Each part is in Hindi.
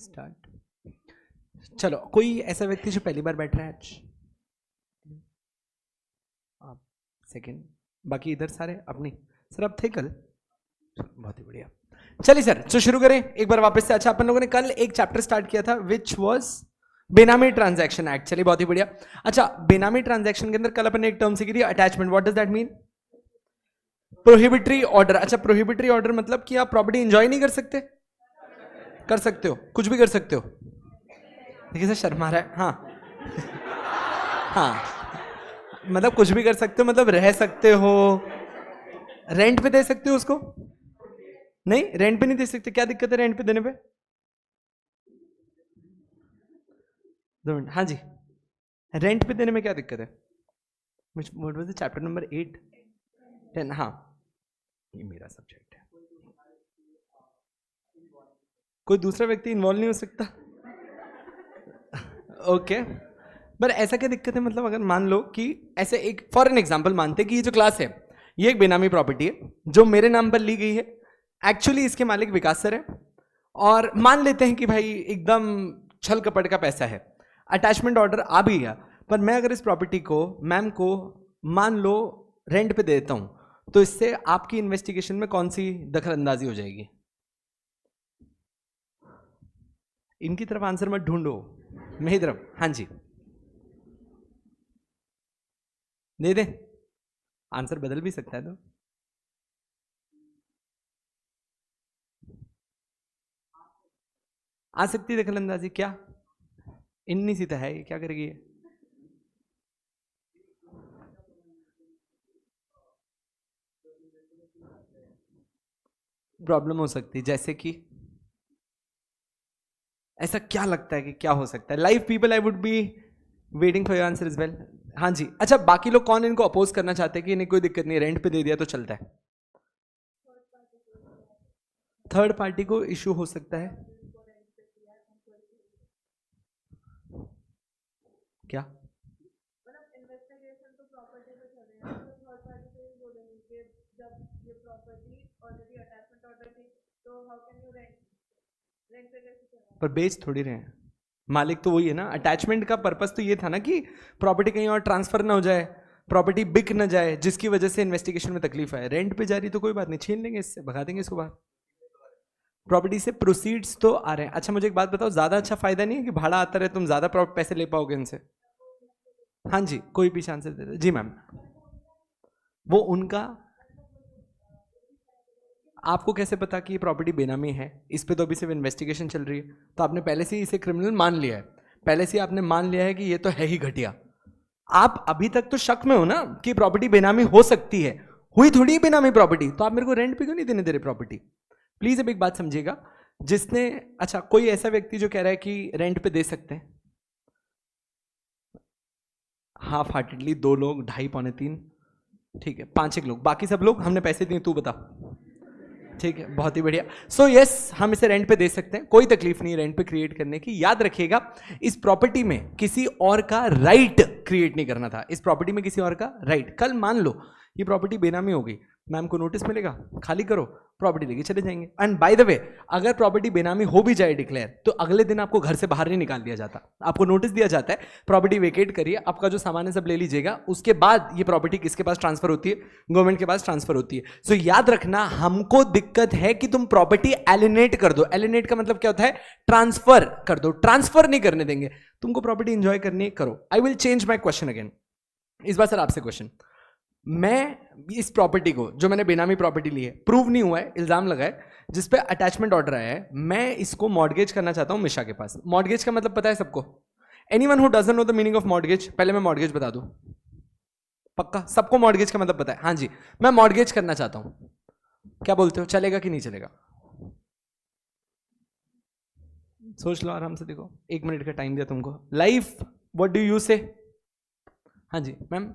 स्टार्ट। चलो, कोई ऐसा व्यक्ति जो पहली बार बैठ रहा है आज? आप सेकंड, बाकी इधर सारे अपनी। सर आप थे कल? बहुत ही बढ़िया। चलिए सर, तो शुरू करें एक बार वापस से। अच्छा, अपन लोगों ने कल एक चैप्टर स्टार्ट किया था विच वाज बेनामी ट्रांजैक्शन एक्ट। चलिए, बहुत ही बढ़िया। अच्छा, बेनामी ट्रांजैक्शन के अंदर कल अपन ने एक टर्म सीखी थी, attachment. What does that mean? Prohibitory order. अच्छा, प्रोहिबिटरी ऑर्डर मतलब कि आप प्रॉपर्टी एंजॉय नहीं कर सकते? कर सकते हो, कुछ भी कर सकते हो। देखिए सर, शर्मा रहा है। हाँ हाँ, मतलब कुछ भी कर सकते हो, मतलब रह सकते हो, रेंट पे दे सकते हो उसको। नहीं, रेंट पे नहीं दे सकते। क्या दिक्कत है रेंट पे देने पे? 2 मिनट। हाँ जी, रेंट पे देने में क्या दिक्कत है? What was the chapter number 8 10? हाँ, ये मेरा सब्जेक्ट है। कोई दूसरा व्यक्ति इन्वॉल्व नहीं हो सकता? ओके, पर ऐसा क्या दिक्कत है? मतलब अगर मान लो कि ऐसे एक फॉर एन एग्जांपल मानते कि ये जो क्लास है ये एक बेनामी प्रॉपर्टी है जो मेरे नाम पर ली गई है। एक्चुअली इसके मालिक विकास सर है, और मान लेते हैं कि भाई एकदम छल कपट का पैसा है, अटैचमेंट ऑर्डर आ भी गया, पर मैं अगर इस प्रॉपर्टी को मैम को मान लो रेंट पे देता हूं, तो इससे आपकी इन्वेस्टिगेशन में कौन सी दखल अंदाजी हो जाएगी? इनकी तरफ आंसर मत ढूंढो, मेरी तरफ। हाँ जी, दे दे, आंसर बदल भी सकता है। तो आ सकती है दखल अंदाजी। क्या इन्नी सी तो है, ये क्या करेगी? प्रॉब्लम हो सकती है, जैसे कि ऐसा क्या लगता है कि क्या हो सकता है? Live people, I would be waiting for your answer is well. हाँ जी। अच्छा, बाकी लोग कौन इनको अपोज करना चाहते हैं कि इन्हें कोई दिक्कत नहीं, रेंट पे दे दिया तो चलता है? थर्ड पार्टी को इश्यू हो सकता है? क्या? पर बेच थोड़ी रहे हैं, मालिक तो वही है ना। अटैचमेंट का पर्पस तो ये था ना कि प्रॉपर्टी कहीं और ट्रांसफर ना हो जाए, प्रॉपर्टी बिक ना जाए, जिसकी वजह से इन्वेस्टिगेशन में तकलीफ है। रेंट पे जा रही तो कोई बात नहीं, छीन लेंगे इससे, भगा देंगे इसको बाहर। प्रॉपर्टी से प्रोसीड्स तो आ रहे हैं। अच्छा, मुझे एक बात बताओ, ज्यादा अच्छा फायदा नहीं है कि भाड़ा आता रहे, तुम ज्यादा पैसे ले पाओगे इनसे? हाँ जी, कोई पीछे आंसर दे दे जी मैम। वो उनका, आपको कैसे पता कि ये प्रॉपर्टी बेनामी है? इस पे तो अभी सिर्फ इन्वेस्टिगेशन चल रही है, तो आपने पहले से ही इसे क्रिमिनल मान लिया है, पहले से ही आपने मान लिया है कि ये तो है ही घटिया। आप अभी तक तो शक में हो ना कि प्रॉपर्टी बेनामी हो सकती है, हुई थोड़ी ही बेनामी प्रॉपर्टी, तो आप मेरे को रेंट पे क्यों नहीं देने दे रहे प्रॉपर्टी? प्लीज अब एक बात समझिएगा, जिसने, अच्छा कोई ऐसा व्यक्ति जो कह रहा है कि रेंट पे दे सकते हैं? हाफ हार्टेडली 2 लोग, 2.5 पौने 3, ठीक है, 5 एक लोग, बाकी सब लोग हमने पैसे दिए, तू बता। ठीक है, बहुत ही बढ़िया। सो यस, हम इसे रेंट पे दे सकते हैं, कोई तकलीफ नहीं रेंट पे क्रिएट करने की। याद रखिएगा, इस प्रॉपर्टी में किसी और का राइट क्रिएट नहीं करना था, इस प्रॉपर्टी में किसी और का राइट। कल मान लो ये प्रॉपर्टी बेनामी हो गई, मैम को नोटिस मिलेगा, खाली करो, प्रॉपर्टी लेके चले जाएंगे। एंड बाय द वे, अगर प्रॉपर्टी बेनामी हो भी जाए डिक्लेयर, तो अगले दिन आपको घर से बाहर नहीं निकाल दिया जाता, आपको नोटिस दिया जाता है प्रॉपर्टी वेकेट करिए, आपका जो सामान है सब ले लीजिएगा। उसके बाद ये प्रॉपर्टी किसके पास ट्रांसफर होती है? गवर्नमेंट के पास ट्रांसफर होती है। सो याद रखना, हमको दिक्कत है कि तुम प्रॉपर्टी एलिनेट कर दो। एलिनेट का मतलब क्या होता है? ट्रांसफर कर दो। ट्रांसफर नहीं करने देंगे तुमको, प्रॉपर्टी एंजॉय करनी है, करो। I will change my question again. इस बार सर आपसे क्वेश्चन, मैं इस प्रॉपर्टी को जो मैंने बेनामी प्रॉपर्टी ली है, प्रूव नहीं हुआ है, इल्जाम लगा है, जिस पे अटैचमेंट ऑर्डर आया है, मैं इसको मॉर्गेज करना चाहता हूं मिशा के पास। मॉर्गेज का मतलब पता है सबको? Anyone who doesn't know the meaning of mortgage, पहले मैं मॉर्गेज बता दूं। पक्का सबको मॉर्गेज का मतलब पता है? हाँ जी, मैं मॉर्गेज करना चाहता हूं, क्या बोलते हो, चलेगा कि नहीं चलेगा? सोच लो आराम से, देखो 1 मिनट का टाइम दिया तुमको। लाइफ, व्हाट डू यू से? हाँ जी मैम।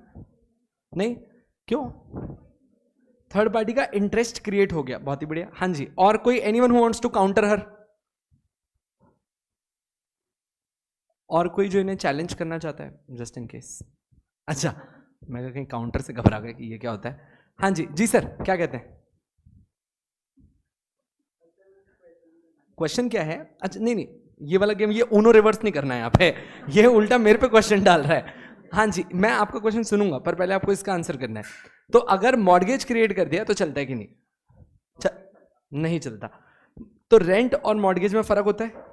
नहीं, क्यों? थर्ड पार्टी का इंटरेस्ट क्रिएट हो गया, बहुत ही बढ़िया। हाँ जी, और कोई, anyone who wants to counter her? और कोई जो इन्हें चैलेंज करना चाहता है, जस्ट इन केस? अच्छा, मैं कहीं काउंटर से घबरा गया कि ये क्या होता है। हाँ जी, जी सर, क्या कहते हैं? क्वेश्चन क्या है? अच्छा नहीं नहीं, ये वाला गेम, ये ऊनो रिवर्स नहीं करना है यहाँ पे, ये उल्टा मेरे पे क्वेश्चन डाल रहा है। हाँ जी, मैं आपका क्वेश्चन सुनूंगा पर पहले आपको इसका आंसर करना है। तो अगर मॉर्गेज क्रिएट कर दिया तो चलता है कि नहीं? नहीं चलता। तो रेंट और मॉर्गेज में फर्क होता है?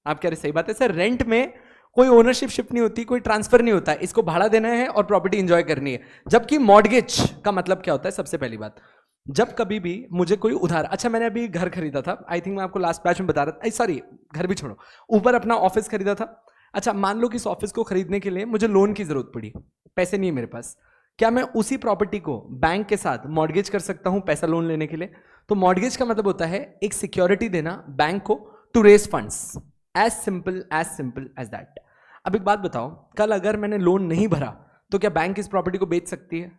आप कह रहे सही बात है सर, रेंट में कोई ओनरशिप शिफ्ट नहीं होती, कोई ट्रांसफर नहीं होता है, इसको भाड़ा देना है और प्रॉपर्टी एंजॉय करनी है। जबकि मॉर्गेज का मतलब क्या होता है? सबसे पहली बात, जब कभी भी मुझे कोई उधार, अच्छा मैंने अभी घर खरीदा था, आई थिंक मैं आपको लास्ट बैच में बता रहा था, सॉरी घर भी छोड़ो, ऊपर अपना ऑफिस खरीदा था। अच्छा मान लो कि इस ऑफिस को खरीदने के लिए मुझे लोन की जरूरत पड़ी, पैसे नहीं है मेरे पास, क्या मैं उसी प्रॉपर्टी को बैंक के साथ मॉर्गेज कर सकता हूं पैसा लोन लेने के लिए? तो मॉर्गेज का मतलब होता है एक सिक्योरिटी देना बैंक को to raise funds, as simple as that. अब एक बात बताओ, कल अगर मैंने लोन नहीं भरा तो क्या बैंक इस प्रॉपर्टी को बेच सकती है?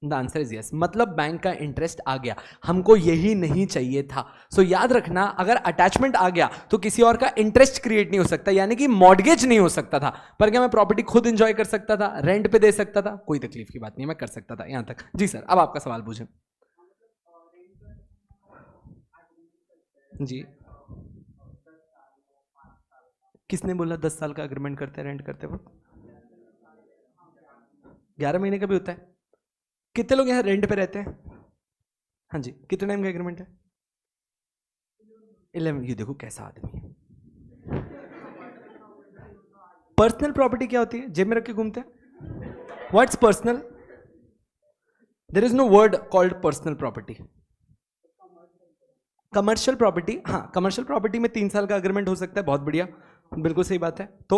The answer is yes. मतलब बैंक का इंटरेस्ट आ गया, हमको यही नहीं चाहिए था। सो याद रखना, अगर अटैचमेंट आ गया तो किसी और का इंटरेस्ट क्रिएट नहीं हो सकता, यानी कि मॉर्गेज नहीं हो सकता था। पर क्या मैं प्रॉपर्टी खुद एंजॉय कर सकता था, रेंट पे दे सकता था? कोई तकलीफ की बात नहीं, मैं कर सकता था। यहां तक जी सर। अब आपका सवाल पूछें जी। किसने बोला 10 साल का अग्रीमेंट करते हैं रेंट करते वक्त? 11 महीने का भी होता है। कितने लोग यहाँ रेंट पे रहते हैं? हाँ जी, कितने टाइम का एग्रीमेंट है? 11। ये देखो कैसा आदमी है। पर्सनल प्रॉपर्टी क्या होती है? जेब में रख के घूमते हैं। What's personal? There is no word called personal property. Commercial property, हाँ कमर्शियल प्रॉपर्टी में 3 साल का अग्रीमेंट हो सकता है। बहुत बढ़िया, बिल्कुल सही बात है। तो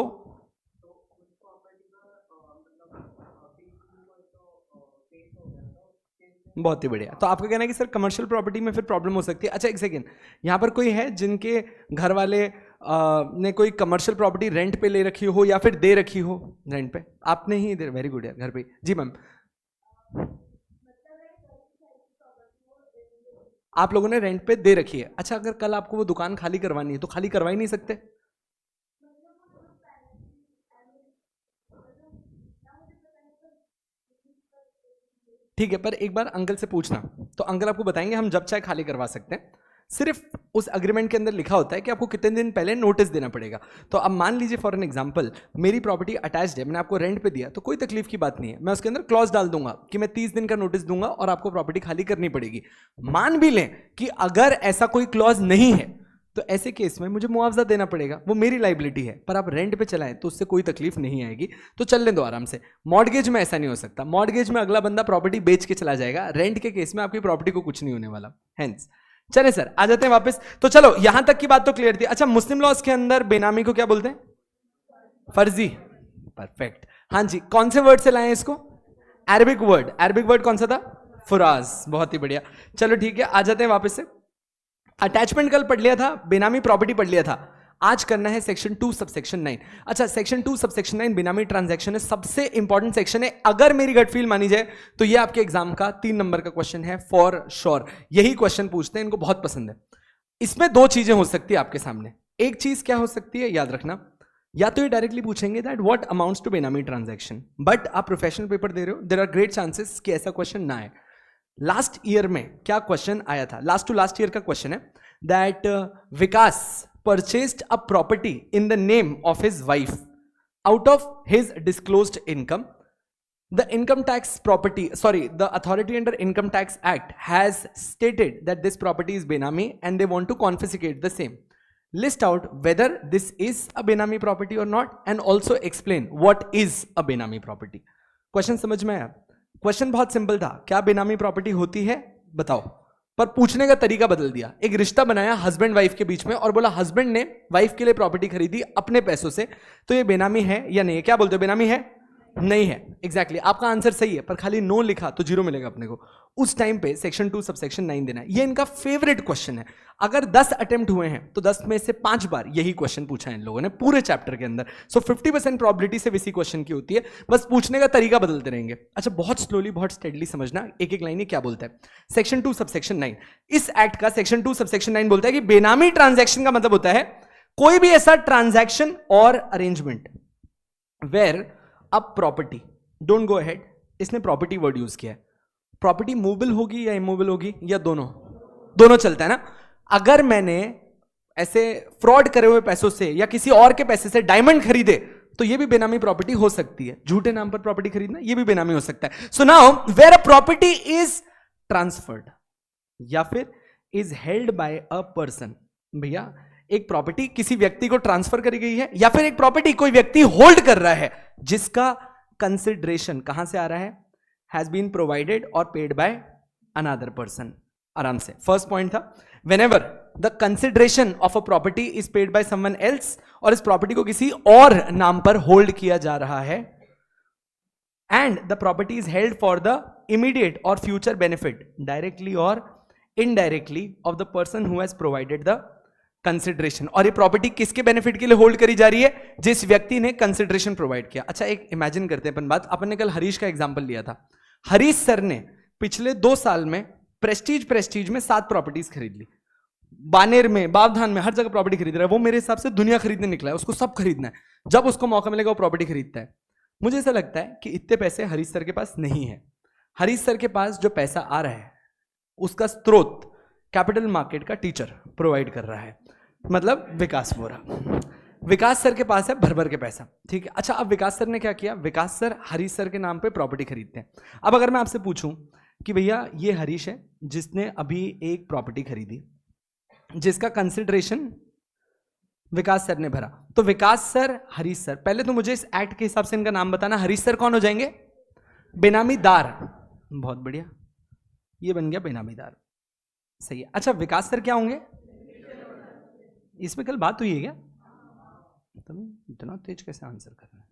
बहुत ही बढ़िया। तो आपका कहना है कि सर कमर्शियल प्रॉपर्टी में फिर प्रॉब्लम हो सकती है। अच्छा एक सेकेंड, यहाँ पर कोई है जिनके घर वाले ने कोई कमर्शियल प्रॉपर्टी रेंट पे ले रखी हो या फिर दे रखी हो रेंट पे? आपने ही दे? वेरी गुड यार, घर पे। जी मैम, आप लोगों ने रेंट पे दे रखी है। अच्छा अगर कल आपको वो दुकान खाली करवानी है तो खाली करवा ही नहीं सकते? ठीक है, पर एक बार अंकल से पूछना, तो अंकल आपको बताएंगे हम जब चाहे खाली करवा सकते हैं। सिर्फ उस अग्रीमेंट के अंदर लिखा होता है कि आपको कितने दिन पहले नोटिस देना पड़ेगा। तो अब मान लीजिए फॉर एन एग्जांपल मेरी प्रॉपर्टी अटैच्ड है, मैंने आपको रेंट पे दिया, तो कोई तकलीफ की बात नहीं है, मैं उसके अंदर क्लॉज डाल दूंगा कि मैं 30 दिन का नोटिस दूंगा और आपको प्रॉपर्टी खाली करनी पड़ेगी। मान भी लें कि अगर ऐसा कोई क्लॉज नहीं है तो ऐसे केस में मुझे मुआवजा देना पड़ेगा, वो मेरी लाइबिलिटी है। पर आप रेंट पे चलाएं तो उससे कोई तकलीफ नहीं आएगी, तो चलने दो आराम से। मॉर्गेज में ऐसा नहीं हो सकता, मॉर्गेज में अगला बंदा प्रॉपर्टी बेच के चला जाएगा, रेंट के केस में आपकी प्रॉपर्टी को कुछ नहीं होने वाला। हेंस चले सर आ जाते हैं वापस। तो चलो यहां तक की बात तो क्लियर थी। अच्छा मुस्लिम लॉज के अंदर बेनामी को क्या बोलते हैं? फर्जी। परफेक्ट। हाँ जी, कौन से वर्ड से लाए इसको? Arabic word. अरबिक वर्ड कौन सा था? फुराज। बहुत ही बढ़िया। चलो ठीक है, आ जाते हैं वापस से। अटैचमेंट कल पढ़ लिया था, बेनामी प्रॉपर्टी पढ़ लिया था। आज करना है सेक्शन 2 सबसेक्शन 9। अच्छा सेक्शन 2 सबसेक्शन 9 बेनामी ट्रांजैक्शन है, सबसे इंपॉर्टेंट सेक्शन है। अगर मेरी गट फील मानी जाए तो ये आपके एग्जाम का 3 नंबर का क्वेश्चन है फॉर श्योर। यही क्वेश्चन पूछते हैं, इनको बहुत पसंद है। इसमें 2 चीजें हो सकती है आपके सामने। एक चीज क्या हो सकती है याद रखना, या तो ये डायरेक्टली पूछेंगे दैट व्हाट अमाउंट्स टू बेनामी ट्रांजैक्शन, बट आप प्रोफेशनल पेपर दे रहे हो, देयर आर ग्रेट चांसेस कि ऐसा क्वेश्चन ना आए। लास्ट ईयर में क्या क्वेश्चन आया था? लास्ट टू लास्ट ईयर का क्वेश्चन है that Vikas purchased a property in the name of his wife out of his disclosed income. The income tax property, sorry, the authority under Income Tax Act has stated that this property is Benami and they want to confiscate the same. List out whether this is a Benami property or not and also explain what is a Benami property. Question समझ में आया? क्वेश्चन बहुत सिंपल था, क्या बेनामी प्रॉपर्टी होती है बताओ, पर पूछने का तरीका बदल दिया। एक रिश्ता बनाया हस्बैंड वाइफ के बीच में और बोला हस्बैंड ने वाइफ के लिए प्रॉपर्टी खरीदी अपने पैसों से, तो ये बेनामी है या नहीं है? क्या बोलते हो, बेनामी है? नहीं है। एग्जैक्टली आपका आंसर सही है, पर खाली नो लिखा तो 0 मिलेगा अपने को। उस टाइम पे सेक्शन 2 सबसेक्शन 9 देना है। ये इनका फेवरेट क्वेश्चन है। अगर 10 अटेम्प्ट हुए हैं तो 10 में से 5 बार यही क्वेश्चन पूछा है इन लोगों ने पूरे चैप्टर के अंदर। सो 50% प्रोबेबिलिटी से इसी क्वेश्चन की होती है, बस पूछने का तरीका बदलते रहेंगे। अच्छा बहुत स्लोली बहुत स्टेडली समझना, एक एक लाइन क्या बोलता है। सेक्शन 2 सबसेक्शन 9, इस एक्ट का सेक्शन 2 सबसेक्शन 9 बोलता है कि बेनामी ट्रांजैक्शन का मतलब होता है कोई भी ऐसा ट्रांजैक्शन और अरेंजमेंट वेयर अब प्रॉपर्टी, डोंट गो अहेड, इसने प्रॉपर्टी वर्ड यूज किया है। प्रॉपर्टी मूवेबल होगी या इमूवेबल होगी या दोनों? दोनों चलता है ना। अगर मैंने ऐसे फ्रॉड करे हुए पैसों से या किसी और के पैसे से डायमंड खरीदे तो ये भी बेनामी प्रॉपर्टी हो सकती है। झूठे नाम पर प्रॉपर्टी खरीदना ये भी बेनामी हो सकता है। So now where a property is transferred या फिर is held by a person, भैया एक प्रॉपर्टी किसी व्यक्ति को ट्रांसफर करी गई है या फिर एक प्रॉपर्टी कोई व्यक्ति होल्ड कर रहा है जिसका कंसिडरेशन कहां से आ रहा है, हैज बीन प्रोवाइडेड और पेड बाय अनदर पर्सन। आराम से फर्स्ट पॉइंट था, whenever the consideration of a property is paid by someone else, और इस प्रॉपर्टी को किसी और नाम पर होल्ड किया जा रहा है, and the property is held for the immediate or future benefit directly or indirectly of the person who has provided the consideration, और ये प्रॉपर्टी किसके बेनिफिट के लिए होल्ड करी जा रही है, जिस व्यक्ति ने कंसिडरेशन प्रोवाइड किया। अच्छा एक इमेजिन करते हैं अपन बात, अपन ने कल हरीश का एग्जांपल लिया था। हरीश सर ने पिछले 2 साल में प्रेस्टीज में 7 प्रॉपर्टीज खरीद ली, बानेर में, बावधान में, हर जगह प्रॉपर्टी खरीद रहा है वो। मेरे हिसाब से दुनिया खरीदने निकला है, उसको सब खरीदना है। जब उसको मौका मिलेगा वो प्रॉपर्टी खरीदता है। मुझे ऐसा लगता है कि इतने पैसे हरीश सर के पास नहीं है। हरीश सर के पास जो पैसा आ रहा है उसका स्रोत कैपिटल मार्केट का टीचर प्रोवाइड कर रहा है, मतलब विकास वोरा। विकास सर के पास है भर भर के पैसा, ठीक है। अच्छा अब विकास सर ने क्या किया, विकास सर हरीश सर के नाम पे प्रॉपर्टी खरीदते हैं। अब अगर मैं आपसे पूछूं कि भैया ये हरीश है जिसने अभी एक प्रॉपर्टी खरीदी जिसका कंसिडरेशन विकास सर ने भरा, तो विकास सर, हरीश सर, पहले तो मुझे इस एक्ट के हिसाब से इनका नाम बताना। हरीश सर कौन हो जाएंगे, बेनामीदार। बहुत बढ़िया, ये बन गया बेनामीदार, सही है। अच्छा विकास सर क्या होंगे, इसमें कल बात हुई है क्या, इतना तेज कैसे आंसर कर रहे हैं।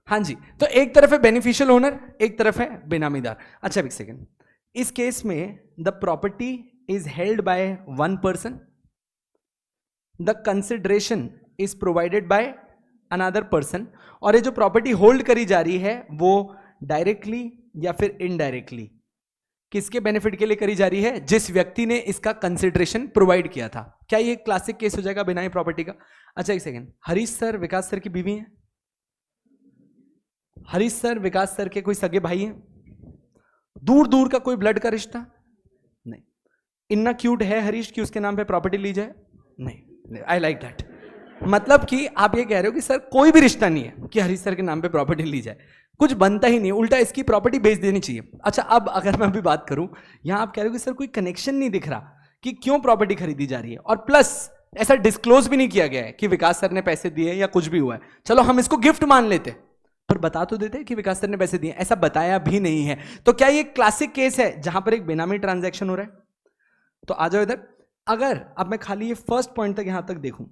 हाँ जी, तो एक तरफ है बेनिफिशियल ओनर, एक तरफ है बेनामीदार। अच्छा एक सेकेंड, इस केस में the property is held by one person, the consideration is provided by another person, और ये जो प्रॉपर्टी होल्ड करी जा रही है वो डायरेक्टली या फिर इनडायरेक्टली किसके बेनिफिट के लिए करी जा रही है, जिस व्यक्ति ने इसका कंसिडरेशन प्रोवाइड किया था। क्या ये क्लासिक केस हो जाएगा बेनामी प्रॉपर्टी का। अच्छा एक सेकेंड, हरीश सर विकास सर की बीवी है, हरीश सर विकास सर के कोई सगे भाई हैं, दूर दूर का कोई ब्लड का रिश्ता नहीं, इतना क्यूट है हरीश कि उसके नाम पे प्रॉपर्टी ली जाए, नहीं, आई लाइक दैट। मतलब कि आप ये कह रहे हो कि सर कोई भी रिश्ता नहीं है कि हरीश सर के नाम पे प्रॉपर्टी ली जाए, कुछ बनता ही नहीं, उल्टा इसकी प्रॉपर्टी बेच देनी चाहिए। अच्छा अब अगर मैं अभी बात करूं, यहां आप कह रहे हो कि सर कोई कनेक्शन नहीं दिख रहा कि क्यों प्रॉपर्टी खरीदी जा रही है, और प्लस ऐसा डिस्क्लोज भी नहीं किया गया है कि विकास सर ने पैसे दिए या कुछ भी हुआ है। चलो हम इसको गिफ्ट मान लेते, पर बता तो देते कि विकास सर ने पैसे दिए, ऐसा बताया भी नहीं है। तो क्या ये क्लासिक केस है जहां पर एक बेनामी ट्रांजैक्शन हो रहा है। तो आ जाओ इधर, अगर अब मैं खाली ये फर्स्ट पॉइंट तक यहां तक देखूं,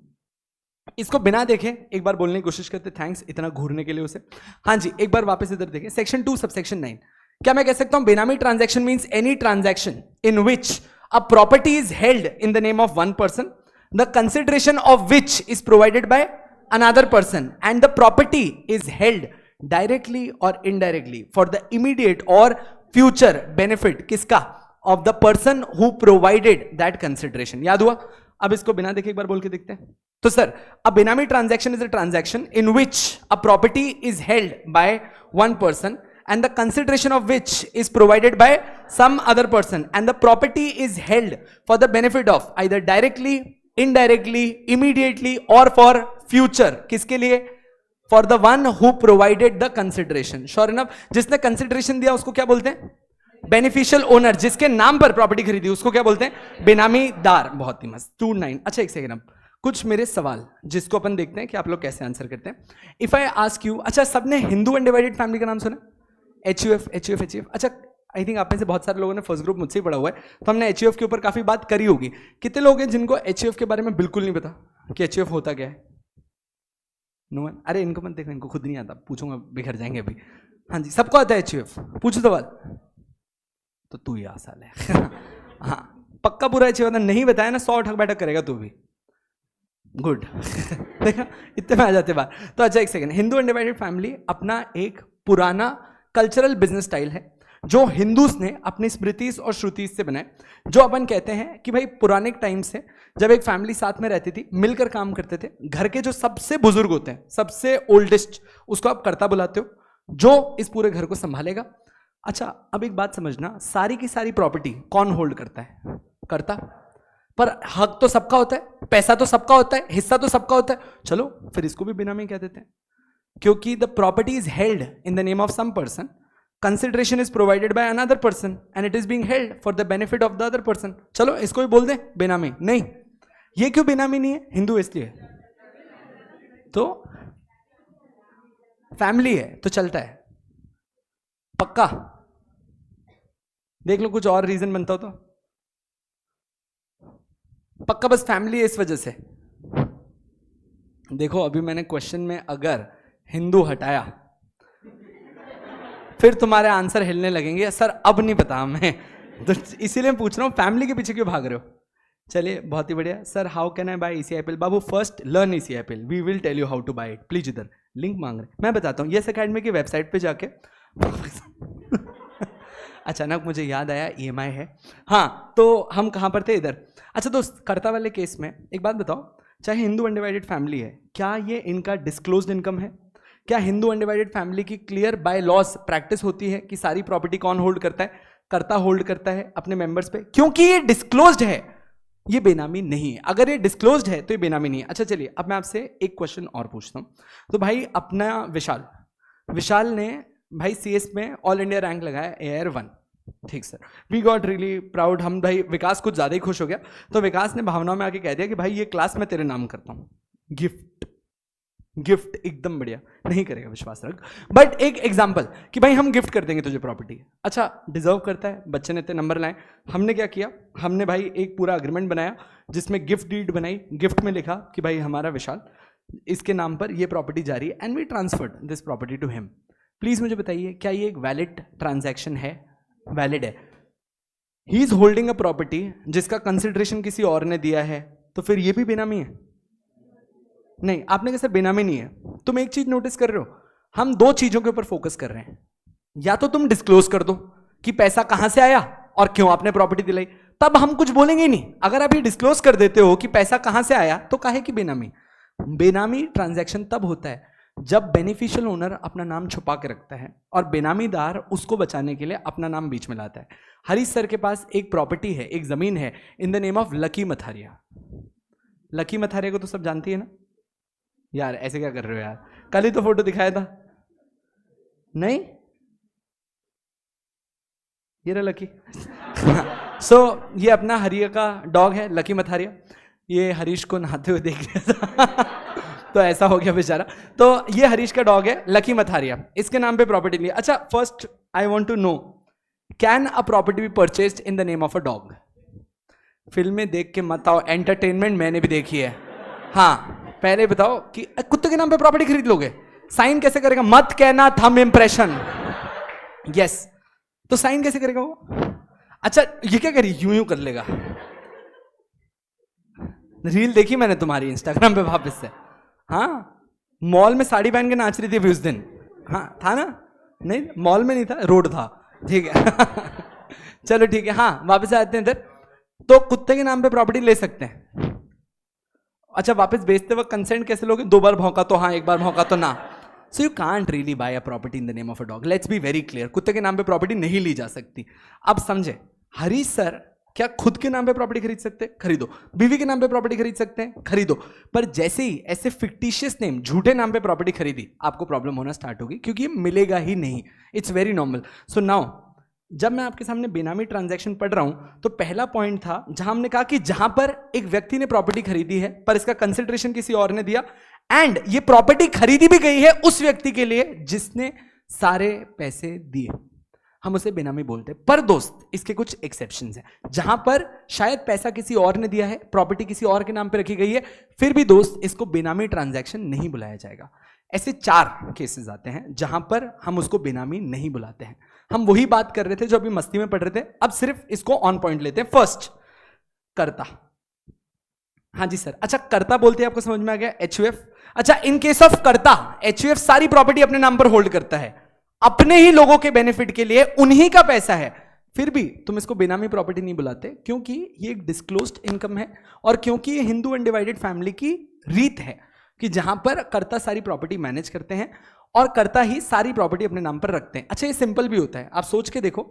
इसको बिना देखे एक बार बोलने की कोशिश करते, थैंक्स इतना घूरने के लिए उसे। हाँ जी एक बार वापस इधर देखें, सेक्शन 2 सबसेक्शन 9, क्या मैं कह सकता हूं बेनामी transaction means any transaction in which a property is held in the name of one person, the consideration of which is provided by another person, and the property is held directly और इनडायरेक्टली फॉर द इमीडिएट और फ्यूचर बेनिफिट किसका, of the person who provided that consideration. याद हुआ। अब इसको बिना देखे एक बार बोल के देखते हैं। तो सर अ बेनामी transaction is a transaction in which a property is held by one person and the consideration of which is provided by some other person, and the property is held for the benefit of either directly, indirectly, immediately or for future, किसके लिए, for the one who provided the consideration। sure enough, जिसने consideration दिया उसको क्या बोलते हैं, बेनिफिशियल ओनर। जिसके नाम पर प्रॉपर्टी खरीदी उसको क्या बोलते हैं, बेनामीदार। बहुत ही मस्त, 2-9। अच्छा एक सेकेंड, अब कुछ मेरे सवाल जिसको अपन देखते हैं कि आप लोग कैसे आंसर करते हैं। इफ आई आस्क यू, अच्छा सबने हिंदू अनडिवाइडेड फैमिली का नाम सुना, HUF। अच्छा आई थिंक आप में से बहुत सारे लोगों ने फर्स्ट ग्रुप मुझसे ही पढ़ा हुआ है, तो हमने HUF के ऊपर काफी बात करी होगी। कितने लोग हैं जिनको HUF के बारे में बिल्कुल नहीं पता कि HUF होता क्या है। No one. अरे इनको मत देखना, इनको खुद नहीं आता, पूछूंगा बिखर जाएंगे अभी। हाँ जी सबको आता है HUF, पूछो सवाल। तो तू ही आसाल है हाँ पक्का पूरा HUF नहीं बताया ना 100 उठक बैठक करेगा तू भी, गुड देखा इतने में आ जाते बात। तो अच्छा एक सेकंड, हिंदू अनडिवाइडेड फैमिली अपना एक पुराना कल्चरल बिजनेस स्टाइल है जो हिंदूज ने अपनी स्मृतिज और श्रुतिज से बनाए। जो अपन कहते हैं कि भाई पुराने टाइम से जब एक फैमिली साथ में रहती थी, मिलकर काम करते थे, घर के जो सबसे बुजुर्ग होते हैं, सबसे ओल्डेस्ट, उसको आप कर्ता बुलाते हो, जो इस पूरे घर को संभालेगा। अच्छा अब एक बात समझना, सारी की सारी प्रॉपर्टी कौन होल्ड करता है, कर्ता। पर हक तो सबका होता है, पैसा तो सबका होता है, हिस्सा तो सबका होता है, चलो फिर इसको भी बेनामी कह देते हैं, क्योंकि the property is held in the name of some person, consideration is provided by another person and it is being held for the benefit of the other person. चलो इसको भी बोल दें बेनामी। नहीं, ये क्यों बेनामी नहीं है? हिंदू इसलिए, तो फैमिली है तो चलता है। पक्का देख लो, कुछ और रीजन बनता हो तो पक्का बस फैमिली है इस वजह से। देखो अभी मैंने क्वेश्चन में अगर हिंदू हटाया फिर तुम्हारे आंसर हिलने लगेंगे, सर अब नहीं पता हमें, तो इसीलिए पूछ रहा हूं फैमिली के पीछे क्यों भाग रहे हो। चलिए बहुत ही बढ़िया। Sir how can I buy ECIPL? बाबू first learn ECIPL, we will tell you how to buy it. Please इधर लिंक मांग रहे, मैं बताता हूँ। यस अकेडमी की वेबसाइट पे जाके अचानक मुझे याद आया EMI है, हाँ तो हम कहाँ पर थे? इधर। अच्छा दोस्त, कर्ता वाले केस में एक बात बताओ, चाहे हिंदू अनडिवाइडेड फैमिली है, क्या ये इनका डिस्क्लोज्ड इनकम है? क्या हिंदू अनडिवाइडेड फैमिली की क्लियर बाय लॉज प्रैक्टिस होती है कि सारी प्रॉपर्टी कौन होल्ड करता है? कर्ता होल्ड करता है अपने मेंबर्स पे, क्योंकि ये डिस्क्लोज्ड है, ये बेनामी नहीं है। अगर ये डिस्क्लोज्ड है तो ये बेनामी नहीं है। अच्छा चलिए अब मैं आपसे एक क्वेश्चन और पूछता हूं। तो भाई अपना विशाल ने भाई CS में ऑल इंडिया रैंक लगाया AIR 1, ठीक sir, we got really proud. हम भाई विकास कुछ ज्यादा ही खुश हो गया, तो विकास ने भावनाओं में आके कह दिया कि भाई ये क्लास मैं तेरे नाम करता हूं, गिफ्ट एकदम बढ़िया। नहीं करेगा विश्वास रख, बट एक एग्जांपल कि भाई हम गिफ्ट कर देंगे तुझे प्रॉपर्टी। अच्छा डिजर्व करता है, बच्चे ने इतने नंबर लाए, हमने क्या किया, हमने भाई एक पूरा अग्रीमेंट बनाया जिसमें गिफ्ट डीड बनाई, गिफ्ट में लिखा कि भाई हमारा विशाल इसके नाम पर ये प्रॉपर्टी जारी है and we transferred this property to him. Please मुझे बताइए क्या ये एक वैलिड ट्रांजैक्शन है? वैलिड है। He is holding a property जिसका कंसिडरेशन किसी और ने दिया है, तो फिर ये भी बेनामी है? नहीं, आपने कहा सर बेनामी नहीं है। तुम एक चीज नोटिस कर रहे हो, हम दो चीजों के ऊपर फोकस कर रहे हैं। या तो तुम डिस्क्लोज कर दो कि पैसा कहां से आया और क्यों आपने प्रॉपर्टी दिलाई, तब हम कुछ बोलेंगे ही नहीं। अगर आप ये डिस्क्लोज कर देते हो कि पैसा कहां से आया, तो काहे की बेनामी? बेनामी ट्रांजैक्शन तब होता है जब बेनिफिशियल ओनर अपना नाम छुपा के रखता है और बेनामीदार उसको बचाने के लिए अपना नाम बीच में लाता है। हरीश सर के पास एक प्रॉपर्टी है, एक जमीन है in the name of Lucky Mathariya. Lucky Mathariya को तो सब जानती है ना यार? ऐसे क्या कर रहे हो यार, कल ही तो फोटो दिखाया था। नहीं, ये रहा लकी। सो ये अपना हरिया का डॉग है लकी मथारिया। ये हरीश को नहाते हुए देख लिया था तो ऐसा हो गया बेचारा। तो ये हरीश का डॉग है लकी मथारिया, इसके नाम पे प्रॉपर्टी ली। अच्छा first I want to know, can a property be purchased in the name of a dog? फिल्में देख के मत आओ, एंटरटेनमेंट मैंने भी देखी है। हाँ पहले बताओ कि कुत्ते के नाम पे प्रॉपर्टी खरीद लोगे? साइन कैसे करेगा? मत कहना थंब इंप्रेशन। यस, तो साइन कैसे करेगा वो? अच्छा ये क्या करी, यूं यूं कर लेगा। रील देखी मैंने तुम्हारी इंस्टाग्राम पे वापस से। हाँ मॉल में साड़ी पहन के नाच रही थी अभी उस दिन। हाँ था ना? नहीं मॉल में नहीं था, रोड था, ठीक है। चलो ठीक है, हाँ वापस आते हैं इधर। तो कुत्ते के नाम पे प्रॉपर्टी ले सकते हैं। अच्छा वापस बेचते वक्त कंसेंट कैसे लोगे? 2 बार भौंका तो हाँ, 1 बार भौंका तो ना। So you can't really buy a property in the name of a dog. Let's be very clear, कुत्ते के नाम पे प्रॉपर्टी नहीं ली जा सकती। अब समझे, हरीश सर क्या खुद के नाम पे प्रॉपर्टी खरीद सकते हैं? खरीदो। बीवी के नाम पे प्रॉपर्टी खरीद सकते हैं? खरीदो। पर जैसे ही ऐसे फिक्टिशियस नेम, झूठे नाम पे प्रॉपर्टी खरीदी, आपको प्रॉब्लम होना स्टार्ट होगी, क्योंकि ये मिलेगा ही नहीं। It's very normal. So now जब मैं आपके सामने बेनामी ट्रांजैक्शन पढ़ रहा हूं, तो पहला पॉइंट था जहां हमने कहा कि जहां पर एक व्यक्ति ने प्रॉपर्टी खरीदी है पर इसका कंसिडरेशन किसी और ने दिया, एंड ये प्रॉपर्टी खरीदी भी गई है उस व्यक्ति के लिए जिसने सारे पैसे दिए, हम उसे बेनामी बोलते हैं। पर दोस्त इसके कुछ एक्सेप्शंस हैं, जहां पर शायद पैसा किसी और ने दिया है, प्रॉपर्टी किसी और के नाम पे रखी गई है, फिर भी दोस्त इसको बेनामी ट्रांजैक्शन नहीं बुलाया जाएगा। ऐसे 4 केसेस आते हैं जहां पर हम उसको बेनामी नहीं बुलाते हैं। हम वही बात कर रहे थे जो अभी मस्ती में पढ़ रहे थे, अब सिर्फ इसको ऑन पॉइंट लेते हैं। फर्स्ट, कर्ता। हाँ जी सर, अच्छा कर्ता बोलते हैं, आपको समझ में आ गया? HUF। अच्छा इन केस ऑफ कर्ता, HUF सारी प्रॉपर्टी अपने नाम पर होल्ड करता है, अपने ही लोगों के बेनिफिट के लिए, उन्हीं का पैसा है, फिर भी तुम इसको बेनामी प्रॉपर्टी नहीं बुलाते, क्योंकि ये एक डिस्क्लोज्ड इनकम है और क्योंकि ये हिंदू अनडिवाइडेड फैमिली की रीत है कि जहां पर कर्ता सारी प्रॉपर्टी मैनेज करते हैं और कर्ता ही सारी प्रॉपर्टी अपने नाम पर रखते हैं। अच्छा ये सिंपल भी होता है, आप सोच के देखो,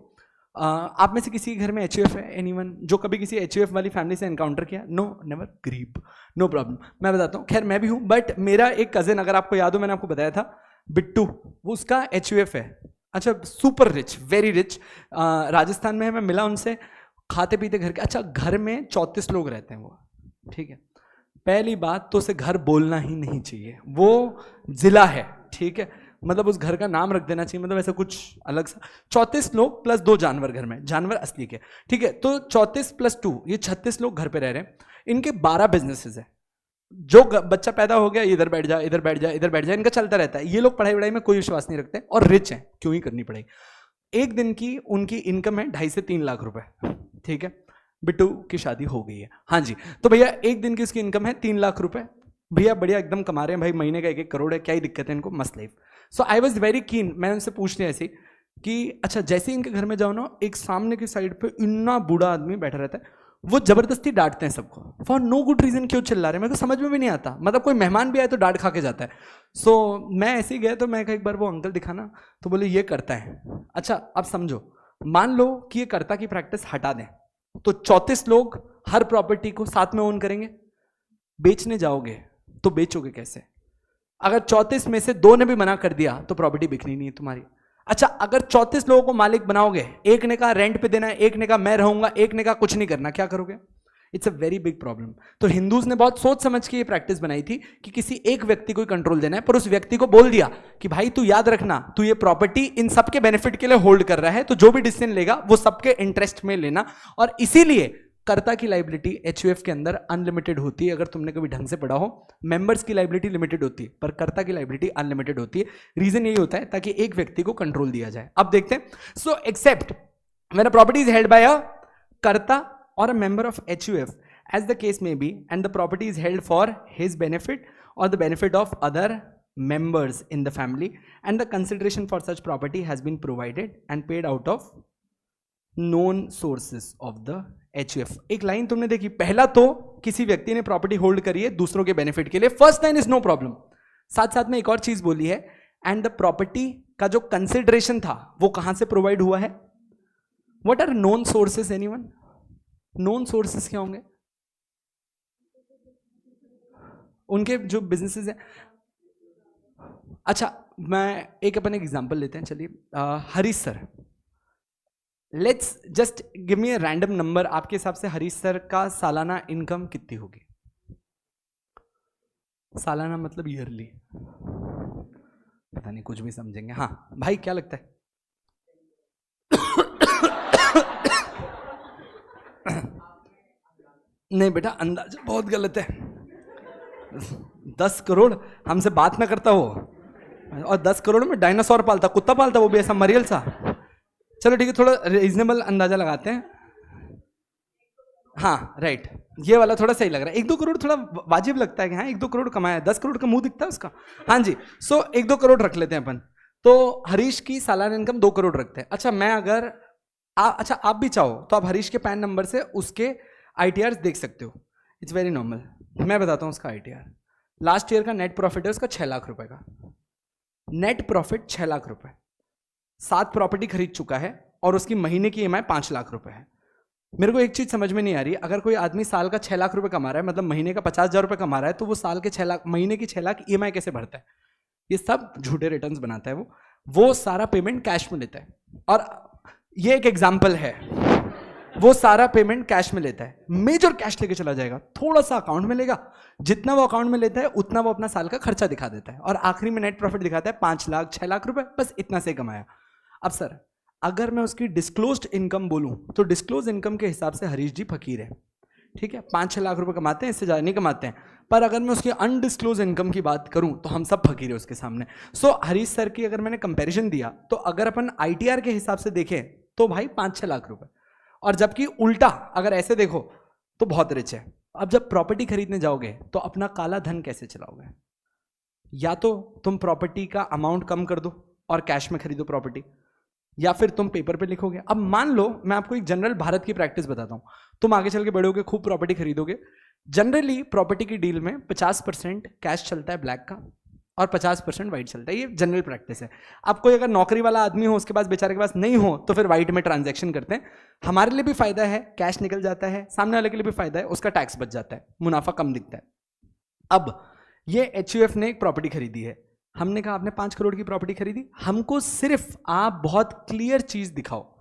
आप में से किसी के घर में एचयूएफ है? एनीवन जो कभी किसी एचयूएफ वाली फैमिली से एनकाउंटर किया? नो, नेवर, ग्रीप, नो प्रॉब्लम। मैं बताता हूँ, खैर मैं भी हूँ, बट मेरा एक कजिन, अगर आपको याद हो मैंने आपको बताया था, बिट्टू, वो उसका एचयूएफ है। अच्छा, super rich, very rich, Rajasthan में है, मैं मिला उनसे, खाते पीते घर के। अच्छा, घर में 34 लोग रहते हैं वो, ठीक है। पहली बात तो उसे घर बोलना ही नहीं चाहिए, वो जिला है, ठीक है, मतलब उस घर का नाम रख देना चाहिए, मतलब ऐसा कुछ अलग सा। 34 लोग प्लस 2 जानवर घर में, जानवर असली के, ठीक है। तो 34 + 2 ये 36 लोग घर पे रह रहे हैं। इनके 12 बिजनेसेस है। जो बच्चा पैदा हो गया इधर बैठ जा, इधर बैठ जा, इधर बैठ जा, इनका चलता रहता है। ये लोग पढ़ाई वढ़ाई में कोई विश्वास नहीं रखते और रिच हैं, क्यों ही करनी पड़ेगी। एक दिन की उनकी इनकम है 2.5 से 3 लाख रुपए, ठीक है। बिट्टू की शादी हो गई है, हाँ जी। तो भैया एक दिन की उसकी इनकम है 3 लाख रुपए, भैया बढ़िया एकदम कमा रहे हैं भाई, महीने का 1-1 करोड़ है, क्या ही दिक्कत है इनको, मस्त life. So I was very keen, मैंने उनसे पूछ लिया ऐसे कि अच्छा जैसे इनके घर में जाओ ना, एक सामने की साइड पे इतना बूढ़ा आदमी बैठा रहता है, वो जबरदस्ती डांटते हैं सबको फॉर नो गुड रीजन। क्यों चिल्ला रहे हैं मेरे को समझ में भी नहीं आता, मतलब कोई मेहमान भी आए तो डांट खा के जाता है। सो मैं ऐसे ही गया, तो मैं कहा एक बार वो अंकल दिखाना, तो बोले ये करता है। अच्छा अब समझो, मान लो कि ये कर्ता की प्रैक्टिस हटा दें, तो 34 लोग हर प्रॉपर्टी को साथ में ओन करेंगे। बेचने जाओगे तो बेचोगे कैसे? अगर 34 में से 2 ने भी मना कर दिया तो प्रॉपर्टी बिकनी नहीं है तुम्हारी। अच्छा अगर 34 लोगों को मालिक बनाओगे, एक ने कहा रेंट पे देना है, एक ने कहा मैं रहूंगा, एक ने कहा कुछ नहीं करना, क्या करोगे? It's a very big problem. तो हिंदूज ने बहुत सोच समझ के ये प्रैक्टिस बनाई थी कि किसी एक व्यक्ति को कंट्रोल देना है, पर उस व्यक्ति को बोल दिया कि भाई तू याद रखना, तू ये प्रॉपर्टी इन सबके बेनिफिट के लिए होल्ड कर रहा है, तो जो भी डिसीजन लेगा वो सबके इंटरेस्ट में लेना। और इसीलिए कर्ता की लाइबिलिटी एचयूएफ के अंदर अनलिमिटेड होती है। अगर तुमने कभी ढंग से पढ़ा हो, मेंबर्स की लाइबिलिटी लिमिटेड होती है, पर कर्ता की लाइबिलिटी अनलिमिटेड होती है। रीजन यही होता है ताकि एक व्यक्ति को कंट्रोल दिया जाए। अब देखते हैं, so except when a property is held by a karta or a member of HUF, as the case may be, and the property is held for his benefit or the benefit of other members in the family, and the consideration for such property has been provided and paid out of known sources of the HUF। एक लाइन तुमने देखी, पहला तो किसी व्यक्ति ने प्रॉपर्टी होल्ड करी है दूसरों के बेनिफिट के लिए, first line is no problem. साथ साथ में एक और चीज बोली है, एंड द प्रॉपर्टी का जो कंसिडरेशन था वो कहां से प्रोवाइड हुआ है? What are known sources? Anyone? Known sources क्या होंगे? उनके जो बिजनेसेस हैं। अच्छा मैं एक अपन एग्जांपल लेते हैं, चलिए Harish sir, let's just give me a random number. आपके हिसाब से हरीश सर का सालाना इनकम कितनी होगी? सालाना मतलब ईयरली, पता नहीं, कुछ भी समझेंगे। हाँ भाई क्या लगता है? नहीं बेटा, अंदाजा बहुत गलत है। 10 करोड़ हमसे बात ना करता हो, और 10 करोड़ में डायनासोर पालता, कुत्ता पालता, वो भी ऐसा मरियल सा। चलो ठीक है, थोड़ा रीजनेबल अंदाजा लगाते हैं। हाँ राइट, ये वाला थोड़ा सही लग रहा है। 1-2 करोड़ थोड़ा वाजिब लगता है कि हाँ 1-2 करोड़ कमाया, 10 करोड़ का मुंह दिखता है उसका। हाँ जी, सो 1-2 करोड़ रख लेते हैं अपन। तो हरीश की सालाना इनकम 2 करोड़ रखते हैं। अच्छा मैं अगर अच्छा आप भी चाहो तो आप हरीश के पैन नंबर से उसके ITR देख सकते हो, इट्स वेरी नॉर्मल। मैं बताता हूँ उसका ITR। लास्ट ईयर का नेट प्रॉफिट है उसका 6 लाख रुपए का, नेट प्रॉफिट 6 लाख रुपए। 7 प्रॉपर्टी खरीद चुका है और उसकी महीने की EMI 5 लाख रुपए है। मेरे को एक चीज समझ में नहीं आ रही, अगर कोई आदमी साल का 6 लाख रुपए कमा रहा है, मतलब महीने का 50,000 रुपए कमा रहा है, तो वो साल के 6 लाख, महीने की 6 लाख EMI कैसे भरता है? ये सब झूठे रिटर्न्स बनाता है वो सारा पेमेंट कैश में लेता है। और ये एक एग्जाम्पल है, वो सारा पेमेंट कैश में लेता है, मेजर कैश लेके चला जाएगा, थोड़ा सा अकाउंट में लेगा, जितना वो अकाउंट में लेता है उतना वो अपना साल का खर्चा दिखा देता है, और आखिरी में नेट प्रॉफिट दिखाता है 5 लाख 6 लाख रुपए, बस इतना से कमाया। अब सर अगर मैं उसकी डिस्क्लोज्ड इनकम बोलूं तो डिस्क्लोज इनकम के हिसाब से हरीश जी फकीर है, ठीक है, 5-6 लाख रुपए कमाते हैं, इससे ज्यादा नहीं कमाते हैं। पर अगर मैं उसकी अनडिस्क्लोज इनकम की बात करूं तो हम सब फकीर है उसके सामने। सो हरीश सर की अगर मैंने कंपैरिजन दिया तो अगर अपन ITR के हिसाब से देखें तो भाई 5-6 लाख रुपए, और जबकि उल्टा अगर ऐसे देखो तो बहुत रिच है। अब जब प्रॉपर्टी खरीदने जाओगे तो अपना काला धन कैसे चलाओगे? या तो तुम प्रॉपर्टी का अमाउंट कम कर दो और कैश में खरीदो प्रॉपर्टी, या फिर तुम पेपर पे लिखोगे। अब मान लो मैं आपको एक जनरल भारत की प्रैक्टिस बताता हूं, तुम आगे चल के बढ़ोगे, खूब प्रॉपर्टी खरीदोगे। जनरली प्रॉपर्टी की डील में 50% कैश चलता है ब्लैक का, और 50% वाइट चलता है। ये जनरल प्रैक्टिस है। अब कोई अगर नौकरी वाला आदमी हो, उसके पास बेचारे के पास नहीं हो, तो फिर वाइट में ट्रांजैक्शन करते हैं। हमारे लिए भी फायदा है, कैश निकल जाता है, सामने वाले के लिए भी फायदा है, उसका टैक्स बच जाता है, मुनाफा कम दिखता है। अब ये HUF ने एक प्रॉपर्टी खरीदी है। हमने कहा आपने 5 करोड़ की प्रॉपर्टी खरीदी, हमको सिर्फ आप बहुत क्लियर चीज दिखाओ,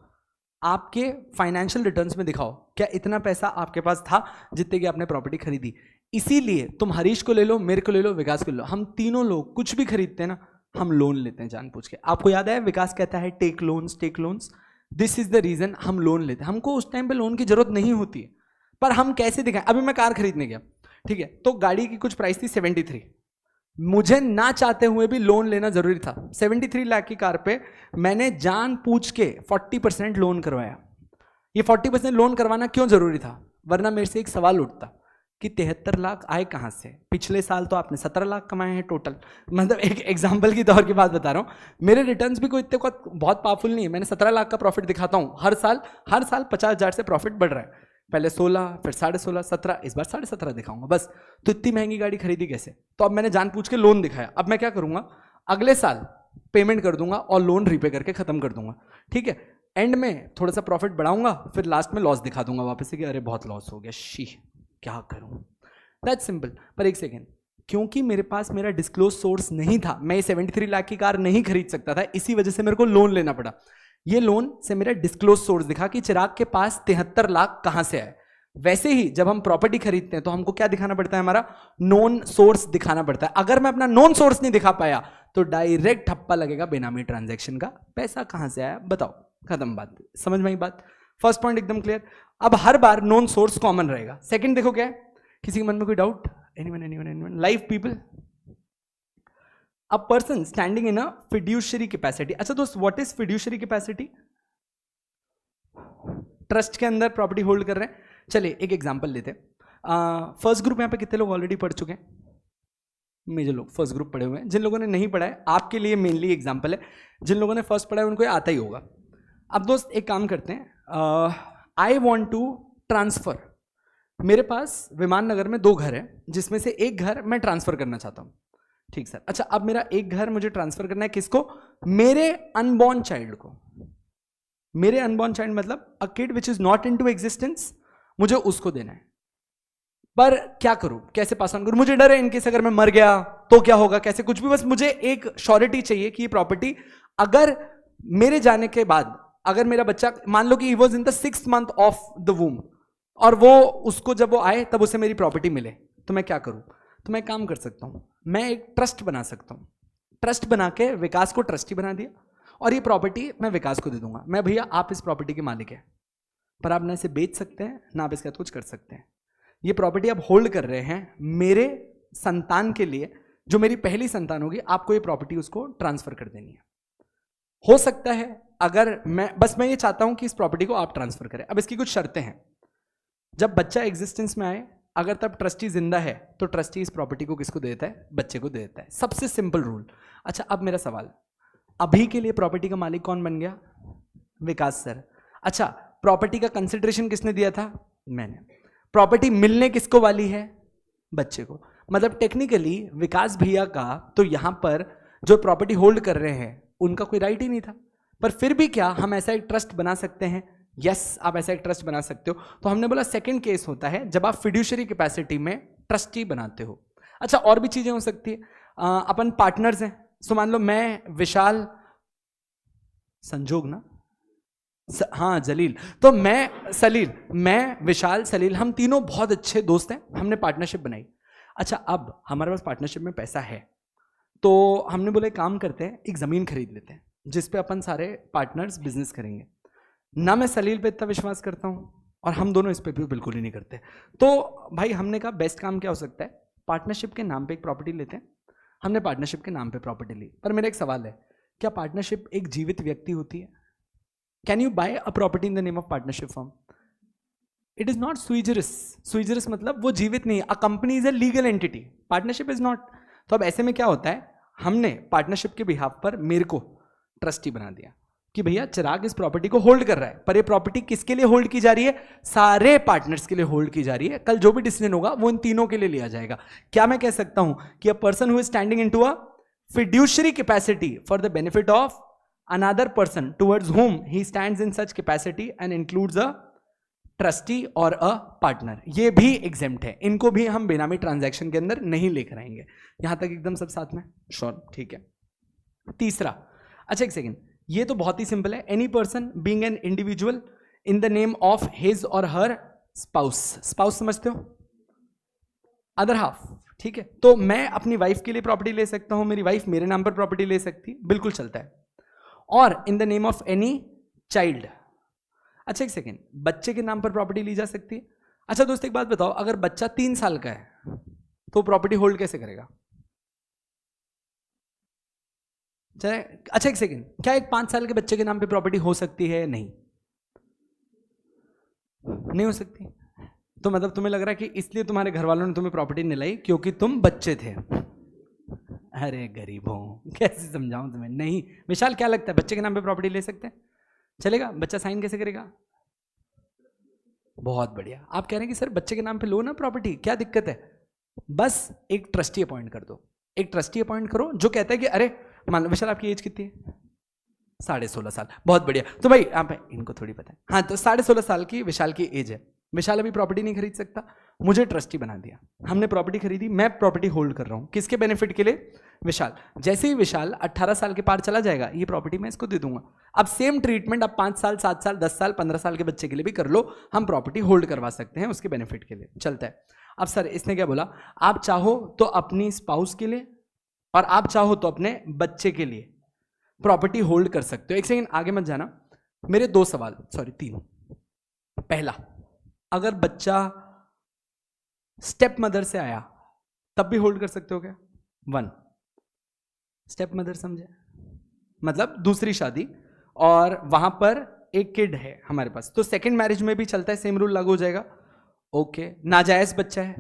आपके फाइनेंशियल रिटर्न्स में दिखाओ क्या इतना पैसा आपके पास था जितने की आपने प्रॉपर्टी खरीदी। इसीलिए तुम हरीश को ले लो, मेरे को ले लो, विकास को ले लो, हम तीनों लोग कुछ भी खरीदते हैं ना, हम लोन लेते हैं जानबूझ के। आपको याद है विकास कहता है take loans, take loans. This is the reason हम लोन लेते हैं। हमको उस टाइम पे लोन की जरूरत नहीं होती है, पर हम कैसे दिखाएं। अभी मैं कार खरीदने गया, ठीक है, तो गाड़ी की कुछ प्राइस थी 73, मुझे ना चाहते हुए भी लोन लेना जरूरी था। 73 लाख की कार पे मैंने जान पूछ के 40% लोन करवाया। ये 40% लोन करवाना क्यों जरूरी था? वरना मेरे से एक सवाल उठता कि 73 लाख आए कहां से? पिछले साल तो आपने 17 लाख कमाए हैं टोटल। मतलब एक एग्जाम्पल की तौर की बात बता रहा हूं। मेरे रिटर्न्स भी कोई इतने बहुत पावरफुल नहीं है। मैंने 17 लाख का प्रॉफिट दिखाता हूं हर साल 50,000 से प्रॉफिट बढ़ रहा है। पहले 16, फिर 16.5, 17, इस बार 17.5 दिखाऊंगा बस। तो इतनी महंगी गाड़ी खरीदी कैसे? तो अब मैंने जान पूछ के लोन दिखाया। अब मैं क्या करूंगा, अगले साल पेमेंट कर दूंगा और लोन रीपे करके खत्म कर दूंगा, ठीक है। एंड में थोड़ा सा प्रॉफिट बढ़ाऊंगा, फिर लास्ट में लॉस दिखा दूंगा वापस से कि अरे बहुत लॉस हो गया, शी क्या करूं। That's simple. पर एक सेकेंड, क्योंकि मेरे पास मेरा डिस्क्लोज सोर्स नहीं था, मैं 73 लाख की कार नहीं खरीद सकता था, इसी वजह से मेरे को लोन लेना पड़ा। ये लोन से मेरा डिस्क्लोज सोर्स दिखा कि चिराग के पास 73 लाख कहां से आए। वैसे ही जब हम प्रॉपर्टी खरीदते हैं तो हमको क्या दिखाना पड़ता है? हमारा नोन सोर्स दिखाना पड़ता है। अगर मैं अपना नोन सोर्स नहीं दिखा पाया तो डायरेक्ट ठप्पा लगेगा बेनामी ट्रांजैक्शन का। पैसा कहां से आया बताओ, खत्म बात। समझ में आई बात? फर्स्ट पॉइंट एकदम क्लियर। अब हर बार नोन सोर्स कॉमन रहेगा। सेकंड देखो क्या है, किसी के मन में कोई doubt? Anyone live people? A person standing in a fiduciary capacity. अच्छा दोस्त, what is fiduciary capacity? Trust के अंदर प्रॉपर्टी होल्ड कर रहे हैं। चलिए एक एग्जांपल लेते हैं। फर्स्ट ग्रुप यहाँ पे कितने लोग ऑलरेडी पढ़ चुके हैं? मेजर लोग फर्स्ट ग्रुप पढ़े हुए हैं। जिन लोगों ने नहीं पढ़ा है आपके लिए मेनली एग्जांपल है, जिन लोगों ने फर्स्ट पढ़ा है उनको आता ही होगा। अब दोस्त एक काम करते हैं, आई वॉन्ट टू ट्रांसफर। मेरे पास विमान नगर में 2 घर है, जिसमें से एक घर मैं ट्रांसफर करना चाहता हूं। ठीक सर। अच्छा, अब मेरा एक घर मुझे ट्रांसफर करना है, किसको? मेरे अनबॉर्न चाइल्ड को। मेरे अनबॉर्न चाइल्ड मतलब a kid which is not into existence, मुझे उसको देना है। पर क्या करूं, कैसे पास ऑन करूं? मुझे डर है इनकेस अगर मैं मर गया तो क्या होगा, कैसे कुछ भी। बस मुझे एक श्योरिटी चाहिए कि ये प्रॉपर्टी अगर मेरे जाने के बाद, अगर मेरा बच्चा मान लो कि he was in the 6th month of the वूम, और वो उसको जब वो आए तब उसे मेरी प्रॉपर्टी मिले, तो मैं क्या करूं? तो मैं काम कर सकता हूं, मैं एक ट्रस्ट बना सकता हूं। ट्रस्ट बना के विकास को ट्रस्टी बना दिया, और ये प्रॉपर्टी मैं विकास को दे दूंगा। मैं भैया आप इस प्रॉपर्टी के मालिक हैं, पर आप ना इसे बेच सकते हैं ना आप इसके साथ कुछ कर सकते हैं। ये प्रॉपर्टी आप होल्ड कर रहे हैं मेरे संतान के लिए, जो मेरी पहली संतान होगी, आपको ये प्रॉपर्टी उसको ट्रांसफर कर देनी है। हो सकता है अगर मैं ये चाहता हूं कि इस प्रॉपर्टी को आप ट्रांसफर करें। अब इसकी कुछ शर्तें हैं। जब बच्चा एग्जिस्टेंस में आए, अगर तब ट्रस्टी जिंदा है तो ट्रस्टी इस प्रॉपर्टी को किसको दे देता है? बच्चे को दे देता है। सबसे सिंपल रूल। अच्छा, अब मेरा सवाल, अभी के लिए प्रॉपर्टी का मालिक कौन बन गया? विकास सर। अच्छा, प्रॉपर्टी का कंसिडरेशन किसने दिया था? मैंने। प्रॉपर्टी मिलने किसको वाली है? बच्चे को। मतलब टेक्निकली विकास भैया का तो यहां पर जो प्रॉपर्टी होल्ड कर रहे हैं उनका कोई राइट ही नहीं था। पर फिर भी क्या हम ऐसा एक ट्रस्ट बना सकते हैं? यस, आप ऐसा एक ट्रस्ट बना सकते हो। तो हमने बोला सेकंड केस होता है जब आप फिड्यूशियरी कैपेसिटी में ट्रस्टी बनाते हो। अच्छा, और भी चीजें हो सकती है। अपन पार्टनर्स हैं, सो मान लो मैं विशाल, संजोग ना, हाँ जलील, तो मैं सलील, मैं विशाल सलील, हम तीनों बहुत अच्छे दोस्त हैं, हमने पार्टनरशिप बनाई। अच्छा, अब हमारे पास पार्टनरशिप में पैसा है, तो हमने बोले काम करते हैं, एक जमीन खरीद लेते हैं जिस पे अपन सारे पार्टनर्स बिजनेस करेंगे। ना मैं सलील पे इतना विश्वास करता हूँ और हम दोनों इस पे भी बिल्कुल ही नहीं करते। तो भाई हमने कहा बेस्ट काम क्या हो सकता है, पार्टनरशिप के नाम पे एक प्रॉपर्टी लेते हैं। हमने पार्टनरशिप के नाम पे प्रॉपर्टी ली। पर मेरा एक सवाल है, क्या पार्टनरशिप एक जीवित व्यक्ति होती है? Can you buy a property in the name of partnership firm? It is not sui generis। sui generis मतलब वो जीवित नहीं है। A company is a legal entity, partnership is not. तो अब ऐसे में क्या होता है, हमने पार्टनरशिप के बिहाफ पर मेरे को ट्रस्टी बना दिया कि भैया चिराग इस प्रॉपर्टी को होल्ड कर रहा है, पर ये प्रॉपर्टी किसके लिए होल्ड की जा रही है? सारे पार्टनर्स के लिए होल्ड की जा रही है। कल जो भी डिसीजन होगा वो इन तीनों के लिए लिया जाएगा। क्या मैं कह सकता हूं कि a person who is standing into a fiduciary capacity for the benefit of another person towards whom he stands in such capacity and includes a trustee or a partner. ये भी exempt है, इनको भी हम बेनामी ट्रांजैक्शन के अंदर नहीं लेकर आएंगे. यहां तक एकदम सब साथ में श्योर? ठीक है. तीसरा, अच्छा एक सेकेंड, ये तो बहुत ही सिंपल है. Any person being an individual in the name of his और हर स्पाउस. स्पाउस समझते हो? Other half. ठीक है, तो मैं अपनी वाइफ के लिए प्रॉपर्टी ले सकता हूं, मेरी वाइफ मेरे नाम पर प्रॉपर्टी ले सकती है, बिल्कुल चलता है. और इन the name of any child. अच्छा एक सेकेंड, बच्चे के नाम पर प्रॉपर्टी ली जा सकती है. अच्छा दोस्त एक बात बताओ, अगर बच्चा 3 साल का है तो प्रॉपर्टी होल्ड कैसे करेगा? चले. अच्छा एक सेकेंड, क्या एक 5 साल के बच्चे के नाम पे प्रॉपर्टी हो सकती है? नहीं, नहीं हो सकती. तो मतलब तुम्हें लग रहा है कि इसलिए तुम्हारे घर वालों ने तुम्हें प्रॉपर्टी नहीं लाई क्योंकि तुम बच्चे थे? अरे गरीबों, कैसे समझाऊं तुम्हें. नहीं. विशाल क्या लगता है, बच्चे के नाम पे प्रॉपर्टी ले सकते हैं? चलेगा. बच्चा साइन कैसे करेगा? बहुत बढ़िया. आप कह रहे हैं कि सर बच्चे के नाम पे लो ना प्रॉपर्टी, क्या दिक्कत है? बस एक ट्रस्टी अपॉइंट कर दो. एक ट्रस्टी अपॉइंट करो जो कहता है कि अरे मान लो विशाल आपकी एज कितनी है? 16.5 साल. बहुत बढ़िया. तो भाई आप इनको थोड़ी पता है. हाँ, तो 16.5 साल की विशाल की एज है. विशाल अभी प्रॉपर्टी नहीं खरीद सकता, मुझे ट्रस्टी बना दिया, हमने प्रॉपर्टी खरीदी, मैं प्रॉपर्टी होल्ड कर रहा हूं. किसके बेनिफिट के लिए? विशाल. जैसे ही विशाल 18 साल के पार चला जाएगा, ये प्रॉपर्टी मैं इसको दे दूंगा. अब सेम ट्रीटमेंट अब 5 साल, 7 साल, 10 साल, 15 साल के बच्चे के लिए भी कर लो. हम प्रॉपर्टी होल्ड करवा सकते हैं उसके बेनिफिट के लिए. चलता है. अब सर इसने क्या बोला, आप चाहो तो अपनी स्पाउस के लिए और आप चाहो तो अपने बच्चे के लिए प्रॉपर्टी होल्ड कर सकते हो. एक सेकेंड आगे मत जाना. मेरे 2 सवाल, सॉरी 3. पहला, अगर बच्चा स्टेप मदर से आया तब भी होल्ड कर सकते हो क्या? 1. स्टेप मदर समझे? मतलब दूसरी शादी और वहां पर एक किड है हमारे पास, तो सेकंड मैरिज में भी चलता है, सेम रूल लागू हो जाएगा. ओके. नाजायज बच्चा है?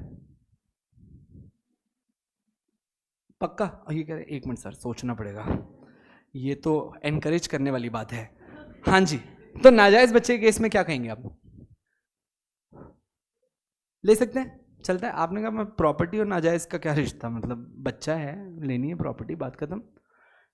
पक्का? ये कह रहे 1 मिनट सर सोचना पड़ेगा, ये तो एनकरेज करने वाली बात है. हाँ जी, तो नाजायज बच्चे के केस में क्या कहेंगे आप? ले सकते हैं, चलता है. आपने कहा मैं प्रॉपर्टी और नाजायज का क्या रिश्ता, मतलब बच्चा है लेनी है प्रॉपर्टी, बात खत्म.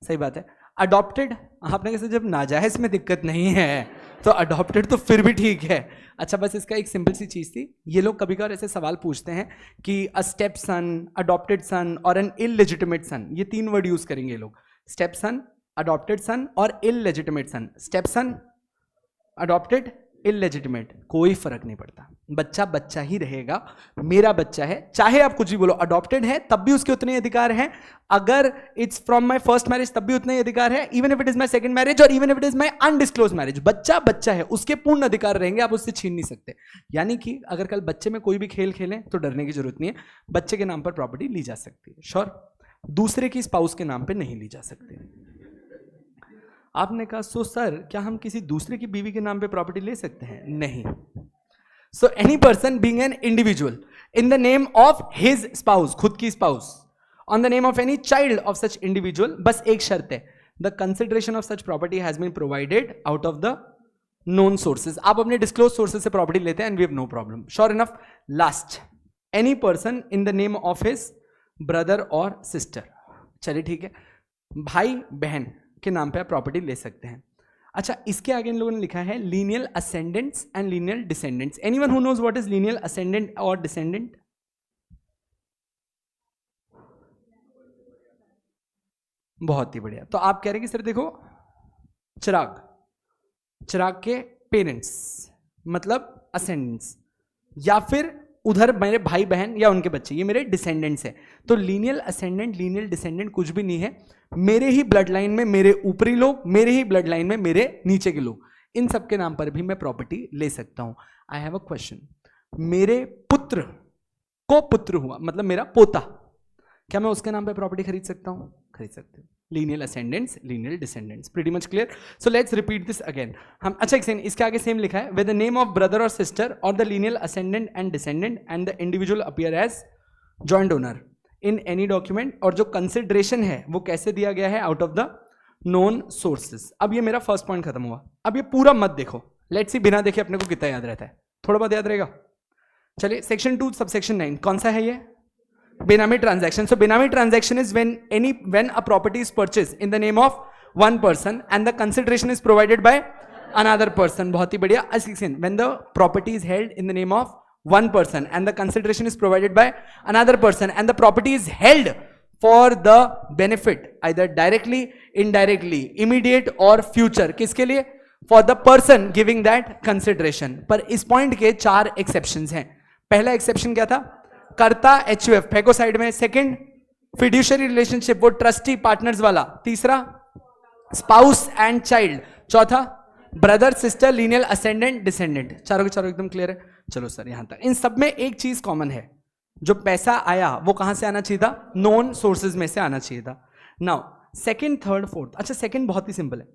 सही बात है. अडॉप्टेड, आपने कैसे, जब नाजायज में दिक्कत नहीं है तो अडॉप्टेड तो फिर भी ठीक है. अच्छा बस इसका एक सिंपल सी चीज थी. ये लोग कभी कभार ऐसे सवाल पूछते हैं कि अ स्टेप सन, अडॉप्टेड सन और एन इललेजिटिमेट सन, ये 3 वर्ड यूज करेंगे ये लोग. स्टेप सन, अडॉप्टेड सन और इललेजिटिमेट सन. स्टेप सन, अडॉप्टेड, इललेजिटिमेट, कोई फर्क नहीं पड़ता. बच्चा बच्चा ही रहेगा, मेरा बच्चा है, चाहे आप कुछ भी बोलो. अडॉप्टेड है तब भी उसके उतने अधिकार हैं, अगर it's from my first marriage तब भी उतने अधिकार है, even if it is my second marriage और even if it is my undisclosed marriage. बच्चा बच्चा है, उसके पूर्ण अधिकार रहेंगे, आप उससे छीन नहीं सकते. यानी कि अगर कल बच्चे में कोई भी खेल खेलें तो डरने की जरूरत नहीं है. बच्चे के नाम पर प्रॉपर्टी ली जा सकती है, श्योर. दूसरे की स्पाउस के नाम पर नहीं ली जा सकती. आपने कहा सो सर क्या हम किसी दूसरे की बीवी के नाम पे प्रॉपर्टी ले सकते हैं? नहीं. So any person being an individual in the name of his spouse, खुद की spouse, on the name of any child of such individual, बस एक शर्त है, the consideration of such property has been provided out of the known sources. आप अपने डिस्क्लोज सोर्सेज से प्रॉपर्टी लेते हैं and we have no problem. Sure enough. Last, any person in the name of his brother और सिस्टर. चलिए ठीक है, भाई बहन के नाम पे आप प्रॉपर्टी ले सकते हैं. अच्छा इसके आगे इन लोगों ने लिखा है lineal ascendants and lineal descendants. Anyone who knows what is lineal ascendant और डिसेंडेंट? बहुत ही बढ़िया. तो आप कह रहे हैं कि सर देखो, चिराग के पेरेंट्स मतलब असेंडेंट्स, या फिर उधर मेरे भाई बहन या उनके बच्चे, ये मेरे डिसेंडेंट्स हैं. तो लीनियल असेंडेंट, लीनियल डिसेंडेंट कुछ भी नहीं है. मेरे ही ब्लड लाइन में मेरे ऊपरी लोग, मेरे ही ब्लड लाइन में मेरे नीचे के लोग, इन सब के नाम पर भी मैं प्रॉपर्टी ले सकता हूं. I have a question. मेरे पुत्र को पुत्र हुआ, मतलब मेरा पोता, क्या मैं उसके नाम पे प्रॉपर्टी खरीद सकता हूं? खरीद सकते हो. Lineal ascendants, lineal descendants, pretty much clear. So let's repeat this again. हम अच्छा एक सेकंड, इसके आगे सेम लिखा है with the name of brother और सिस्टर और the lineal ascendant and descendant and the individual appear as joint owner in any document. और जो कंसिडरेशन है वो कैसे दिया गया है? Out of the known sources. अब ये मेरा फर्स्ट पॉइंट खत्म हुआ. अब ये पूरा मत देखो, लेट्स सी बिना देखे अपने को कितना याद रहता है. थोड़ा बहुत याद रहेगा. चलिए सेक्शन 2 सबसेक्शन 9 कौन सा है? ये Benami transaction. So Benami transaction is when a property is purchased in the name of one person and the consideration is provided by another person. बहुत ही बढ़िया. When the property is held in the name of one person and the consideration is provided by another person and the property is held for the benefit either directly, indirectly, immediate or future. किसके लिए? For the person giving that consideration. पर इस पॉइंट के 4 एक्सेप्शंस हैं. पहला एक्सेप्शन क्या था? कर्ता HUF, फेंको साइड में. सेकंड, फिड्यूशियरी रिलेशनशिप, वो ट्रस्टी पार्टनर्स वाला. तीसरा, स्पाउस एंड चाइल्ड. चौथा, brother sister lineal ascendant descendant. चारों के चारों एकदम क्लियर है? चलो सर यहां तक. इन सब में एक चीज कॉमन है, जो पैसा आया वो कहां से आना चाहिए था? नॉन सोर्सेज में से आना चाहिए था. Now second, third, fourth. अच्छा सेकंड बहुत ही सिंपल है.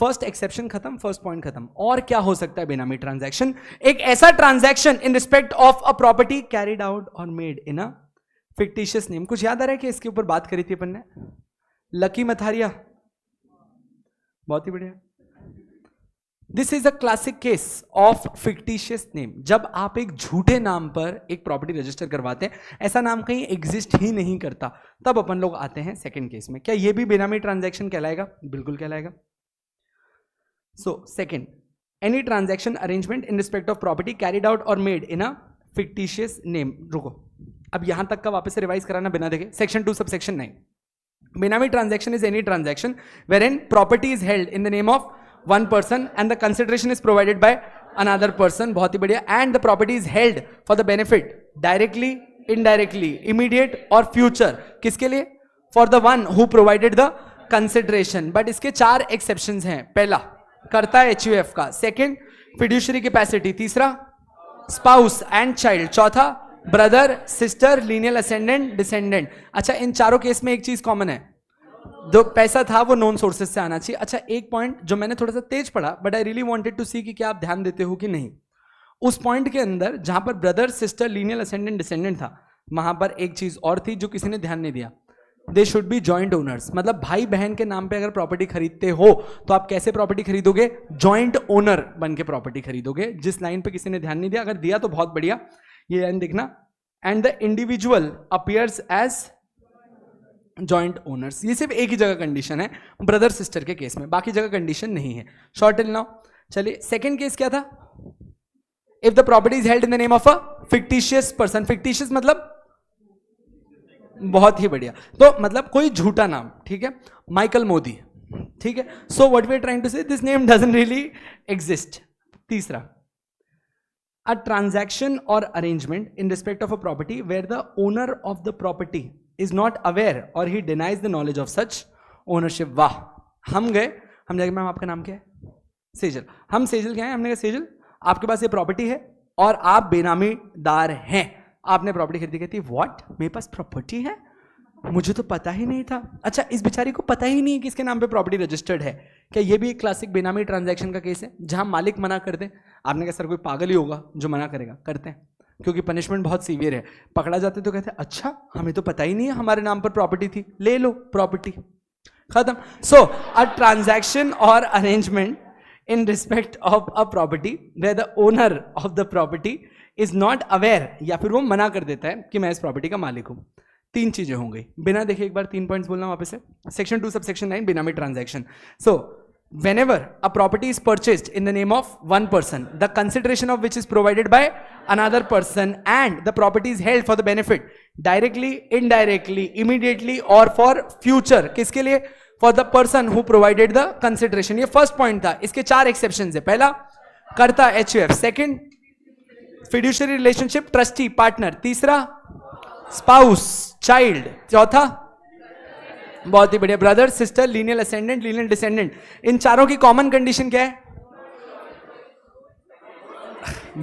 फर्स्ट एक्सेप्शन खत्म, फर्स्ट पॉइंट खत्म. और क्या हो सकता है बेनामी ट्रांजैक्शन? एक ऐसा transaction in respect of a property carried out or made in a fictitious name. कुछ याद आ रहा है कि इसके ऊपर बात करी थी अपन ने? लकी मथारिया. बहुत ही बढ़िया. This is a classic case of fictitious name. जब आप एक झूठे नाम पर एक प्रॉपर्टी रजिस्टर करवाते हैं, ऐसा नाम कहीं एग्जिस्ट ही नहीं करता, तब अपन लोग आते हैं सेकंड केस में. क्या ये भी बेनामी ट्रांजैक्शन कहलाएगा? बिल्कुल कहलाएगा. So second, any transaction arrangement in respect of property carried out or made in a fictitious name. रुको, अब यहां तक का वापस से रिवाइज कराना बिना देखे. Section 2 subsection 9. Benami transaction is any transaction wherein property is held in the name of one person and the consideration is provided by another person. बहुत ही बढ़िया. And the property is held for the benefit directly, indirectly, immediate or future. किसके लिए? For the one who provided the consideration. But इसके 4 exceptions हैं. पहला, करता HUF का. Second, fiduciary capacity. तीसरा, स्पाउस एंड चाइल्ड. चौथा, brother sister lineal ascendant descendant. अच्छा इन चारों केस में एक चीज कॉमन है, जो पैसा था वो नॉन सोर्सेज से आना चाहिए. अच्छा एक पॉइंट जो मैंने थोड़ा सा तेज पढ़ा, but I really wanted to see कि क्या आप ध्यान देते हो कि नहीं. उस पॉइंट के अंदर जहां पर brother sister lineal ascendant descendant था, वहां पर एक चीज और थी जो किसी ने ध्यान नहीं दिया. They should be joint owners. मतलब भाई बहन के नाम पे अगर प्रॉपर्टी खरीदते हो तो आप कैसे प्रॉपर्टी खरीदोगे? जॉइंट ओनर बन के प्रॉपर्टी खरीदोगे. जिस लाइन पे किसी ने ध्यान नहीं दिया, अगर दिया तो बहुत बढ़िया, ये लाइन देखना. And the individual appears as joint owners. ये सिर्फ एक ही जगह कंडीशन है ब्रदर सिस्टर के केस में, बाकी जगह कंडीशन नहीं है. Short till now. चलिए सेकेंड केस क्या था? If the property is held in the name of a fictitious person. Fictitious मतलब बहुत ही बढ़िया. तो मतलब कोई झूठा नाम. ठीक है, माइकल मोदी. ठीक है. So what we are trying to say, this name doesn't really exist. तीसरा, अ ट्रांजैक्शन और arrangement in respect of a property where the owner of the property is not aware or he denies the knowledge of such ownership. वाह, हम गए, हम जाके, मैम आपका नाम क्या है? सेजल. हम सेजल क्या है? हमने कहा सेजल आपके पास ये प्रॉपर्टी है और आप बेनामी दार हैं. आपने प्रॉपर्टी खरीदी. कहती व्हाट, मेरे पास प्रॉपर्टी है? मुझे तो पता ही नहीं था. अच्छा इस बेचारी को पता ही नहीं किसके नाम पे प्रॉपर्टी रजिस्टर्ड है. क्या ये भी एक क्लासिक बेनामी ट्रांजैक्शन का केस है जहां मालिक मना कर दे? आपने कहा सर कोई पागल ही होगा जो मना करेगा. करते हैं क्योंकि पनिशमेंट बहुत सीवियर है. पकड़ा जाते तो कहते अच्छा हमें तो पता ही नहीं है हमारे नाम पर प्रॉपर्टी थी, ले लो प्रॉपर्टी, खत्म. सो अ ट्रांजैक्शन और arrangement in respect of a property where the owner of the property is not aware, या फिर वो मना कर देता है कि मैं इस प्रॉपर्टी का मालिक हूं. 3 चीजें हो गई. बिना देखे एक बार 3 पॉइंट्स बोलना वापस से. सेक्शन 2 सबसेक्शन 9 बेनामी transaction. So whenever a property is purchased in the name of one person, the consideration of which is provided by another person and the property is held for the benefit directly, indirectly, immediately or for future. किसके लिए? For the person who provided the consideration. ये फर्स्ट पॉइंट था. इसके 4 एक्सेप्शन है. पहला, karta HUF. Second, fiduciary relationship, trustee partner. तीसरा, स्पाउस चाइल्ड. चौथा, बहुत ही बढ़िया, brother sister lineal ascendant lineal descendant. इन चारों की कॉमन कंडीशन क्या है?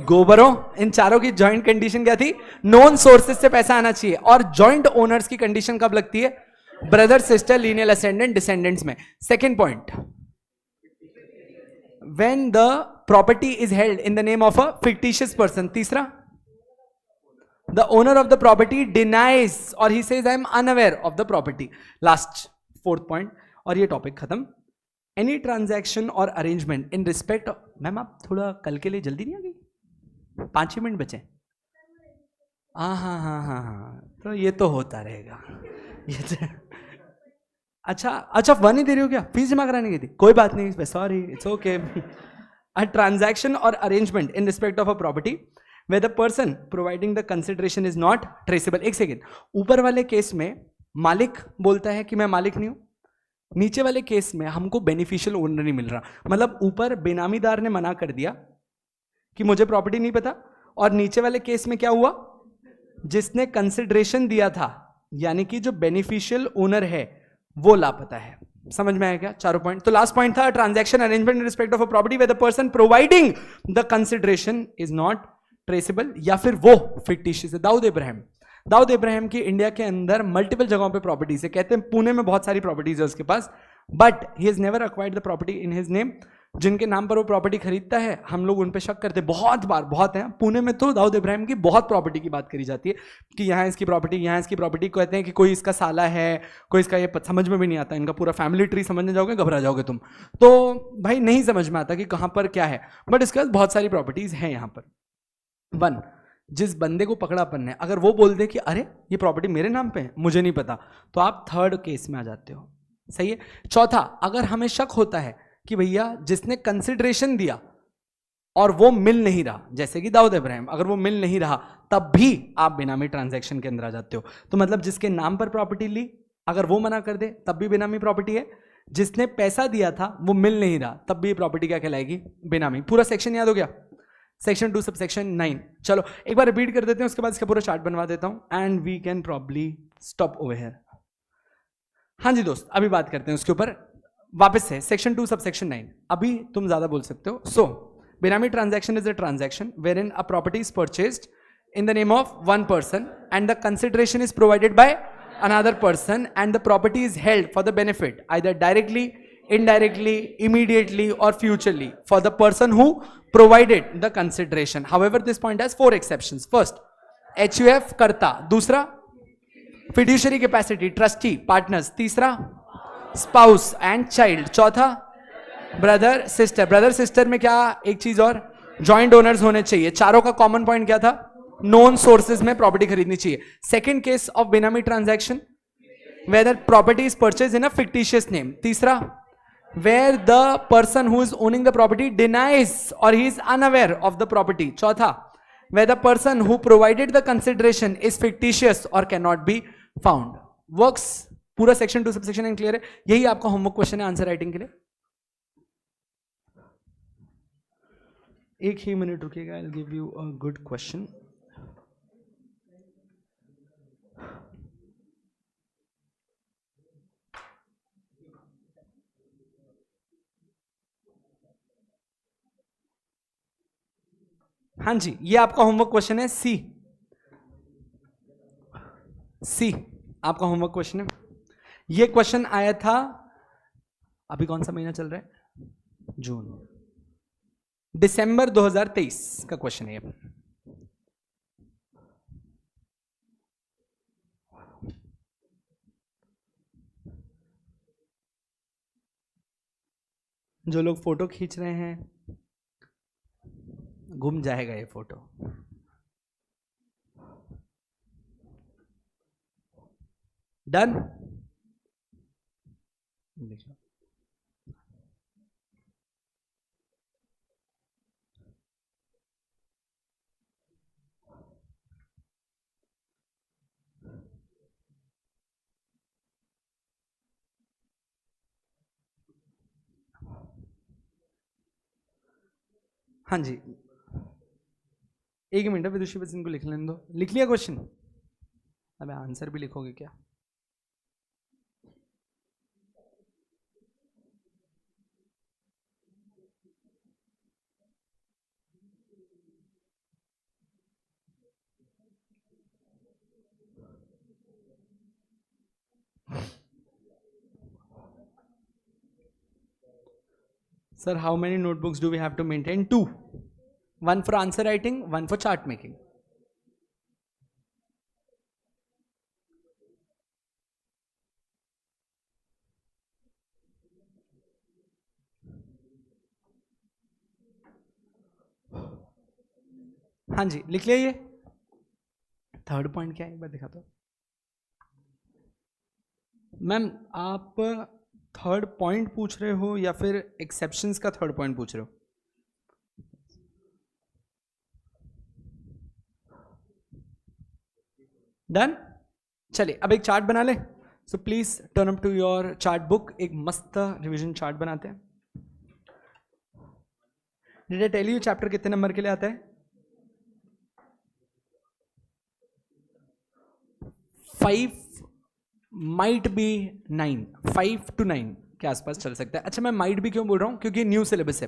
गोबरों. इन चारों की जॉइंट कंडीशन क्या थी? नॉन सोर्सेज से पैसा आना चाहिए. और जॉइंट ओनर्स की कंडीशन कब लगती है? Brother sister lineal ascendant descendants में. Second point, when the property is held in the name of a fictitious person. तीसरा, the owner of the property denies or he says I am unaware of the property. Last, fourth point, और ये टॉपिक खत्म. any transaction or arrangement in respect of, ma'am आप थोड़ा कल के लिए जल्दी नहीं आ गई? 5 ही मिनट बचे. हाँ हाँ हाँ हाँ हाँ, तो ये तो होता रहेगा। ये तो अच्छा अच्छा, वन ही दे रही हो क्या? फीस जमा कराने की थी, कोई बात नहीं, sorry, it's okay. A transaction और arrangement in respect of a property where the person providing the consideration is not traceable। एक सेकेंड, ऊपर वाले केस में मालिक बोलता है कि मैं मालिक नहीं हूं, नीचे वाले केस में हमको बेनिफिशियल ओनर नहीं मिल रहा। मतलब ऊपर बेनामीदार ने मना कर दिया कि मुझे प्रॉपर्टी नहीं पता, और नीचे वाले केस में क्या हुआ, जिसने कंसिडरेशन दिया था यानी कि जो बेनिफिशियल ओनर है वो लापता है। समझ में आया क्या चारों पॉइंट? तो लास्ट पॉइंट था transaction arrangement in respect of a property where the person providing the consideration is not traceable, या फिर वो फिक्टिशियस है। दाऊद इब्राहिम, दाऊद इब्राहिम की इंडिया के अंदर मल्टीपल जगहों पे प्रॉपर्टीज है, कहते हैं पुणे में बहुत सारी प्रॉपर्टीज है उसके पास, but he has never acquired the property in his name. जिनके नाम पर वो प्रॉपर्टी खरीदता है हम लोग उन पे शक करते हैं, बहुत बार, बहुत है पुणे में तो दाऊद इब्राहिम की बहुत प्रॉपर्टी की बात करी जाती है कि यहाँ इसकी प्रॉपर्टी, यहाँ इसकी प्रॉपर्टी, कहते हैं कि कोई इसका साला है, कोई इसका, ये समझ में भी नहीं आता, इनका पूरा फैमिली ट्री समझने जाओगे घबरा जाओगे तुम, तो भाई नहीं समझ में आता कि कहाँ पर क्या है, बट इसके पास बहुत सारी प्रॉपर्टीज हैं यहाँ पर। वन, जिस बंदे को पकड़ा अपन ने, अगर वो बोल दे कि अरे ये प्रॉपर्टी मेरे नाम पे है, मुझे नहीं पता, तो आप थर्ड केस में आ जाते हो। सही है। चौथा, अगर हमें शक होता है कि भैया जिसने कंसिडरेशन दिया और वो मिल नहीं रहा, जैसे कि दाऊद इब्राहिम, अगर वो मिल नहीं रहा तब भी आप बेनामी ट्रांजैक्शन के अंदर आ जाते हो। तो मतलब जिसके नाम पर प्रॉपर्टी ली, अगर वो मना कर दे तब भी बेनामी प्रॉपर्टी है, जिसने पैसा दिया था वो मिल नहीं रहा तब भी प्रॉपर्टी क्या कहलाएगी? बेनामी। पूरा सेक्शन याद हो गया? Section 2 sub section 9। चलो एक बार रिपीट कर देते हैं, उसके बाद इसका पूरा चार्ट बनवा देता हूं and we can probably stop over here. हाँ जी दोस्त, अभी बात करते हैं उसके ऊपर वापस से। सेक्शन 2 सब सेक्शन 9, अभी तुम ज्यादा बोल सकते हो। So benami transaction is a transaction where in a property is purchased in the name of one person and the consideration is provided by another person and the property is held for the benefit either directly, indirectly, immediately or futurely for the person who provided the consideration. However, this point has 4 exceptions. First, HUF कर्ता, दूसरा fiduciary capacity trustee partners, तीसरा spouse and child, चौथा ब्रदर सिस्टर। ब्रदर सिस्टर में क्या एक चीज और, जॉइंट ओनर्स होने चाहिए। चारों का कॉमन पॉइंट क्या था? नोन सोर्सेज में प्रॉपर्टी खरीदनी चाहिए। Second case of benami transaction whether property is purchase in a fictitious name. तीसरा, where the person who is owning the property denies or he is unaware of the property. चौथा, where the person who provided the consideration is fictitious or can not be found. Works पूरा सेक्शन 2 सब सेक्शन क्लियर है? यही आपका होमवर्क क्वेश्चन है आंसर राइटिंग के लिए। एक ही minute रुकिएगा, I will give you a good question. हाँ जी, ये आपका होमवर्क क्वेश्चन है सी। सी आपका होमवर्क क्वेश्चन है। ये क्वेश्चन आया था, अभी कौन सा महीना चल रहा है? जून, दिसंबर 2023 का क्वेश्चन है ये। जो लोग फोटो खींच रहे हैं, घूम जाएगा ये फोटो। डन? देखो हाँ जी, एक मिनट विदुषी, बस इनको लिख लेने दो। लिख लिया क्वेश्चन? अब आंसर भी लिखोगे क्या? Sir, how many notebooks do we have to maintain? 2. One for answer writing, one for chart making. हाँ जी, लिख लिया ये? थर्ड पॉइंट क्या है एक बार दिखा दो मैम। आप थर्ड पॉइंट पूछ रहे हो या फिर एक्सेप्शंस का थर्ड पॉइंट पूछ रहे हो? डन। चलिए अब एक चार्ट बना ले। So please turn up to your chart book. एक मस्त रिवीजन चार्ट बनाते हैं। Did I tell you chapter कितने नंबर के लिए आता है? 5 माइट बी 9, 5 to 9 के आसपास चल सकता है। अच्छा मैं माइट भी क्यों बोल रहा हूँ? क्योंकि न्यू सिलेबस है,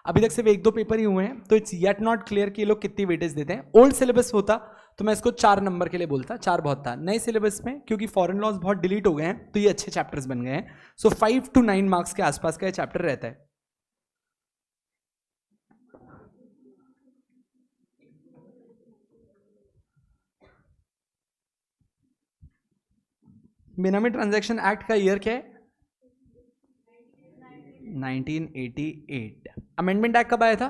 अभी तक सिर्फ 1-2 पेपर ही हुए हैं, तो इट्स येट नॉट क्लियर कि ये लोग कितनी वेटेज देते हैं। ओल्ड सिलेबस होता तो मैं इसको 4 नंबर के लिए बोलता, 4 बहुत था। नए सिलेबस में क्योंकि फॉरेन लॉज बहुत डिलीट हो गए हैं तो ये अच्छे चैप्टर्स बन गए हैं। सो 5 to 9 मार्क्स के आसपास का ये चैप्टर रहता है। बेनामी ट्रांजैक्शन एक्ट का ईयर क्या है? 1988। अमेंडमेंट एक्ट कब आया था?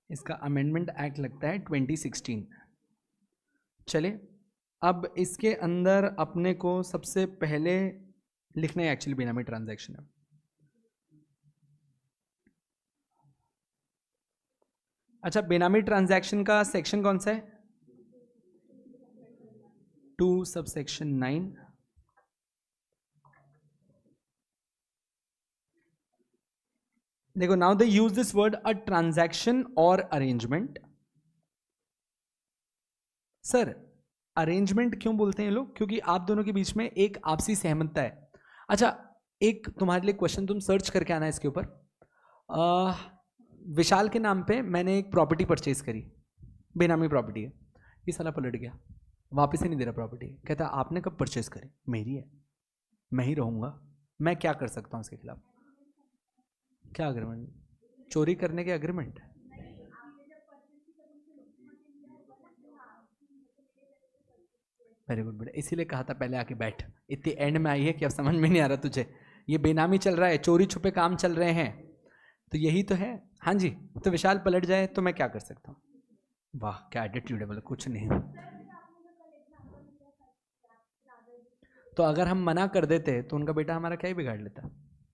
इसका अमेंडमेंट एक्ट लगता है 2016। चलिए अब इसके अंदर अपने को सबसे पहले लिखना है एक्चुअली बेनामी ट्रांजैक्शन है। अच्छा बेनामी ट्रांजैक्शन का सेक्शन कौन सा है? 2 सबसेक्शन 9। देखो now they use this word a transaction और अरेंजमेंट। सर अरेंजमेंट क्यों बोलते हैं ये लोग? क्योंकि आप दोनों के बीच में एक आपसी सहमतता है। अच्छा एक तुम्हारे लिए क्वेश्चन, तुम सर्च करके आना इसके ऊपर। विशाल के नाम पे मैंने एक प्रॉपर्टी परचेज करी, बेनामी प्रॉपर्टी है। ये साला पलट गया, वापस ही नहीं दे रहा प्रॉपर्टी। कहता आपने कब परचेज करी? मेरी है, मैं ही रहूंगा, मैं क्या कर सकता हूँ इसके खिलाफ? क्या अग्रीमेंट? चोरी करने के अग्रीमेंट? वेरी गुड बेटा, इसीलिए कहा था पहले आके बैठ। इतनी एंड में आई है कि अब समझ में नहीं आ रहा तुझे। ये बेनामी चल रहा है, चोरी छुपे काम चल रहे हैं, तो यही तो है। हाँ जी, तो विशाल पलट जाए तो मैं क्या कर सकता हूँ? वाह क्या एटीट्यूड है, बोले कुछ नहीं। तो अगर हम मना कर देते तो उनका बेटा हमारा क्या ही बिगाड़ लेता?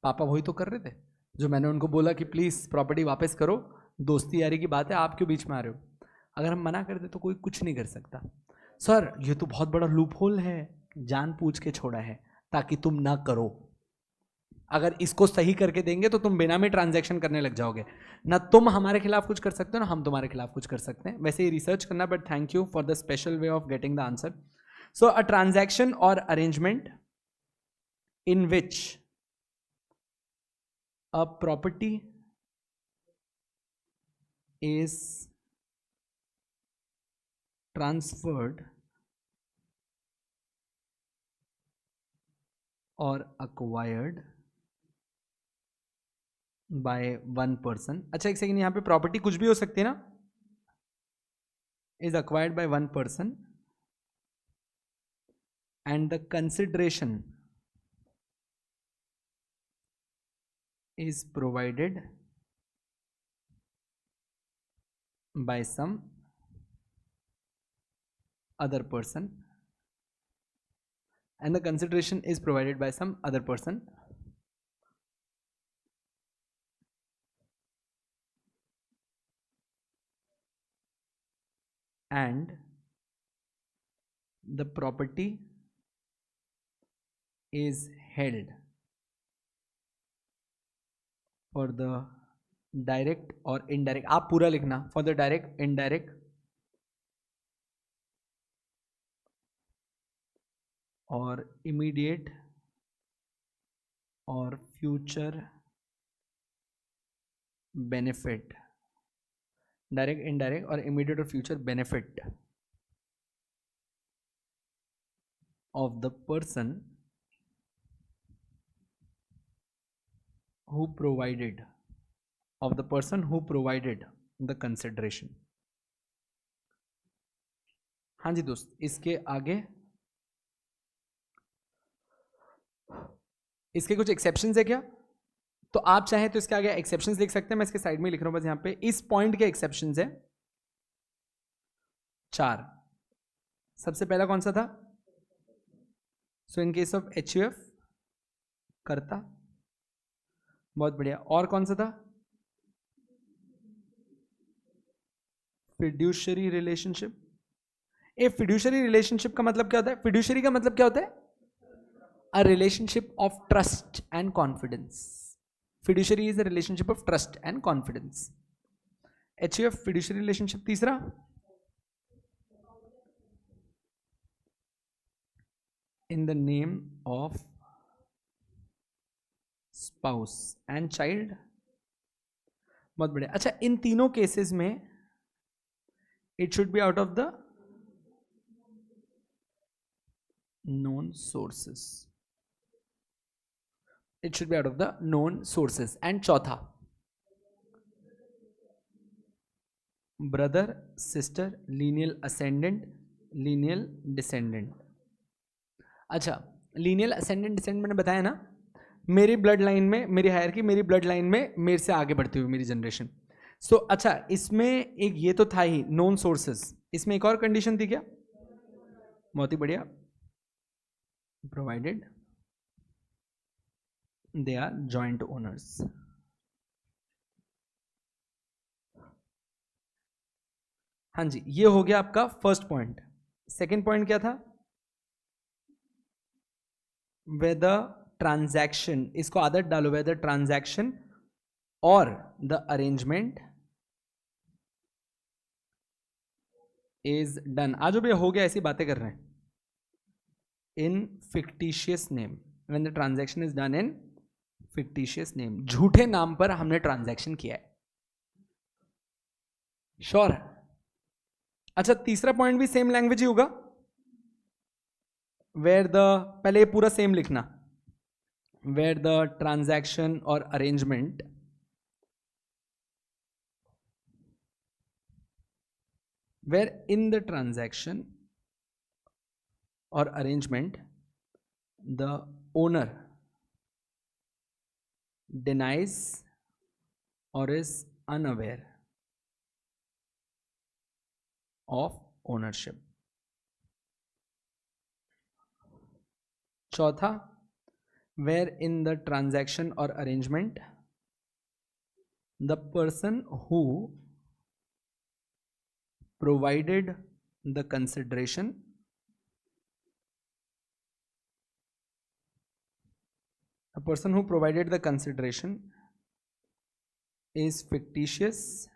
पापा वही तो कर रहे थे जो मैंने उनको बोला कि प्लीज़ प्रॉपर्टी वापस करो, दोस्ती यारी की बात है, आप क्यों बीच में आ रहे हो? अगर हम मना कर दे तो कोई कुछ नहीं कर सकता। सर ये तो बहुत बड़ा लूप होल है, जान पूछ के छोड़ा है ताकि तुम ना करो। अगर इसको सही करके देंगे तो तुम बेनामी ट्रांजैक्शन करने लग जाओगे। ना तुम हमारे खिलाफ कुछ कर सकते हो ना हम तुम्हारे खिलाफ कुछ कर सकते हैं। वैसे ही रिसर्च करना, but thank you for the special way of getting the answer. So a transaction और arrangement in which a property is transferred or acquired by one person। अच्छा एक सेकेंड, यहाँ पे प्रॉपर्टी कुछ भी हो सकती है ना? is acquired by one person and the consideration is provided by some other person and the consideration is provided by some other person and the property is held for the direct और इनडायरेक्ट, आप पूरा लिखना, फॉर द डायरेक्ट इनडायरेक्ट और इमीडिएट और फ्यूचर बेनिफिट, डायरेक्ट इनडायरेक्ट और इमीडिएट और future benefit of the person who provided, of the person who provided the consideration। हाँ जी दोस्त, इसके आगे इसके कुछ एक्सेप्शंस है क्या? तो आप चाहें तो इसके आगे एक्सेप्शंस लिख सकते हैं, मैं इसके साइड में लिख रहा हूं बस यहाँ पे। इस पॉइंट के एक्सेप्शंस है 4। सबसे पहला कौन सा था? So in case of HUF karta, बहुत बढ़िया। और कौन सा था? Fiduciary relationship. A fiduciary relationship का मतलब क्या होता है? फिड्यूशरी का मतलब क्या होता है? A relationship of trust and confidence. Fiduciary is a relationship of trust and confidence. HUF fiduciary relationship. तीसरा in the name of spouse and child, बहुत बढ़िया। अच्छा, इन तीनों केसेस में it should be out of the known sources. It should be out of the known sources. And चौथा, brother sister lineal ascendant lineal descendant। अच्छा, lineal ascendant descendant मैंने बताया ना, मेरी ब्लड लाइन में, मेरी हायरार्की, मेरी ब्लड लाइन में मेरे से आगे बढ़ती हुई मेरी जनरेशन। सो अच्छा, इसमें एक ये तो था ही नोन सोर्सेस, इसमें एक और कंडीशन थी क्या? बहुत ही बढ़िया, provided they are joint owners। हाँ जी, ये हो गया आपका फर्स्ट पॉइंट। सेकंड पॉइंट क्या था? whether ट्रांजैक्शन, इसको आदत डालो, whether transaction or the arrangement is done. आज भी हो गया, ऐसी बातें कर रहे हैं। In fictitious name, when the transaction is done in fictitious name, झूठे नाम पर हमने ट्रांजैक्शन किया है। श्योर है? अच्छा, तीसरा पॉइंट भी सेम लैंग्वेज ही होगा, वेयर द, पहले ये पूरा सेम लिखना, वेयर द ट्रांजैक्शन और arrangement where in the transaction or arrangement the owner denies or is unaware of ownership। चौथा, where in the transaction or arrangement the person who provided the consideration is fictitious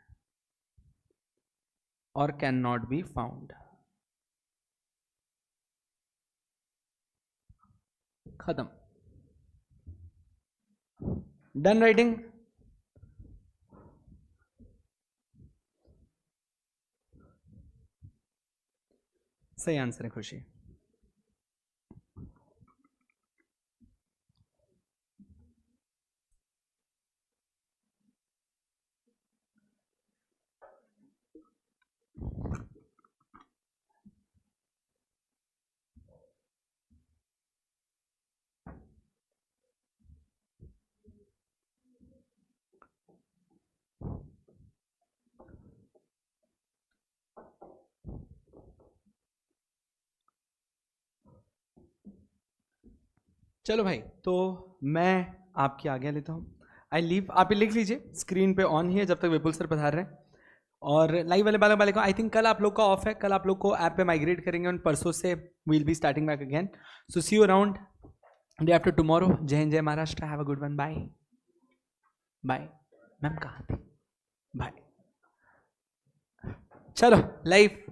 or cannot be found। खत्म, डन राइटिंग। सही आंसर है खुशी। चलो भाई, तो मैं आपकी आज्ञा लेता हूँ। आई लीव, आप लिख लीजिए, स्क्रीन पे ऑन ही है जब तक विपुल सर पधार रहे हैं। और लाइव वाले को आई थिंक कल आप लोग का ऑफ है, कल आप लोग को ऐप पे माइग्रेट करेंगे और परसों से will be starting back again. So see you around day after tomorrow. जय हिंद, जय Maharashtra, have a good one, bye bye. Ma'am कहाँ थी? बाय। चलो लाइव।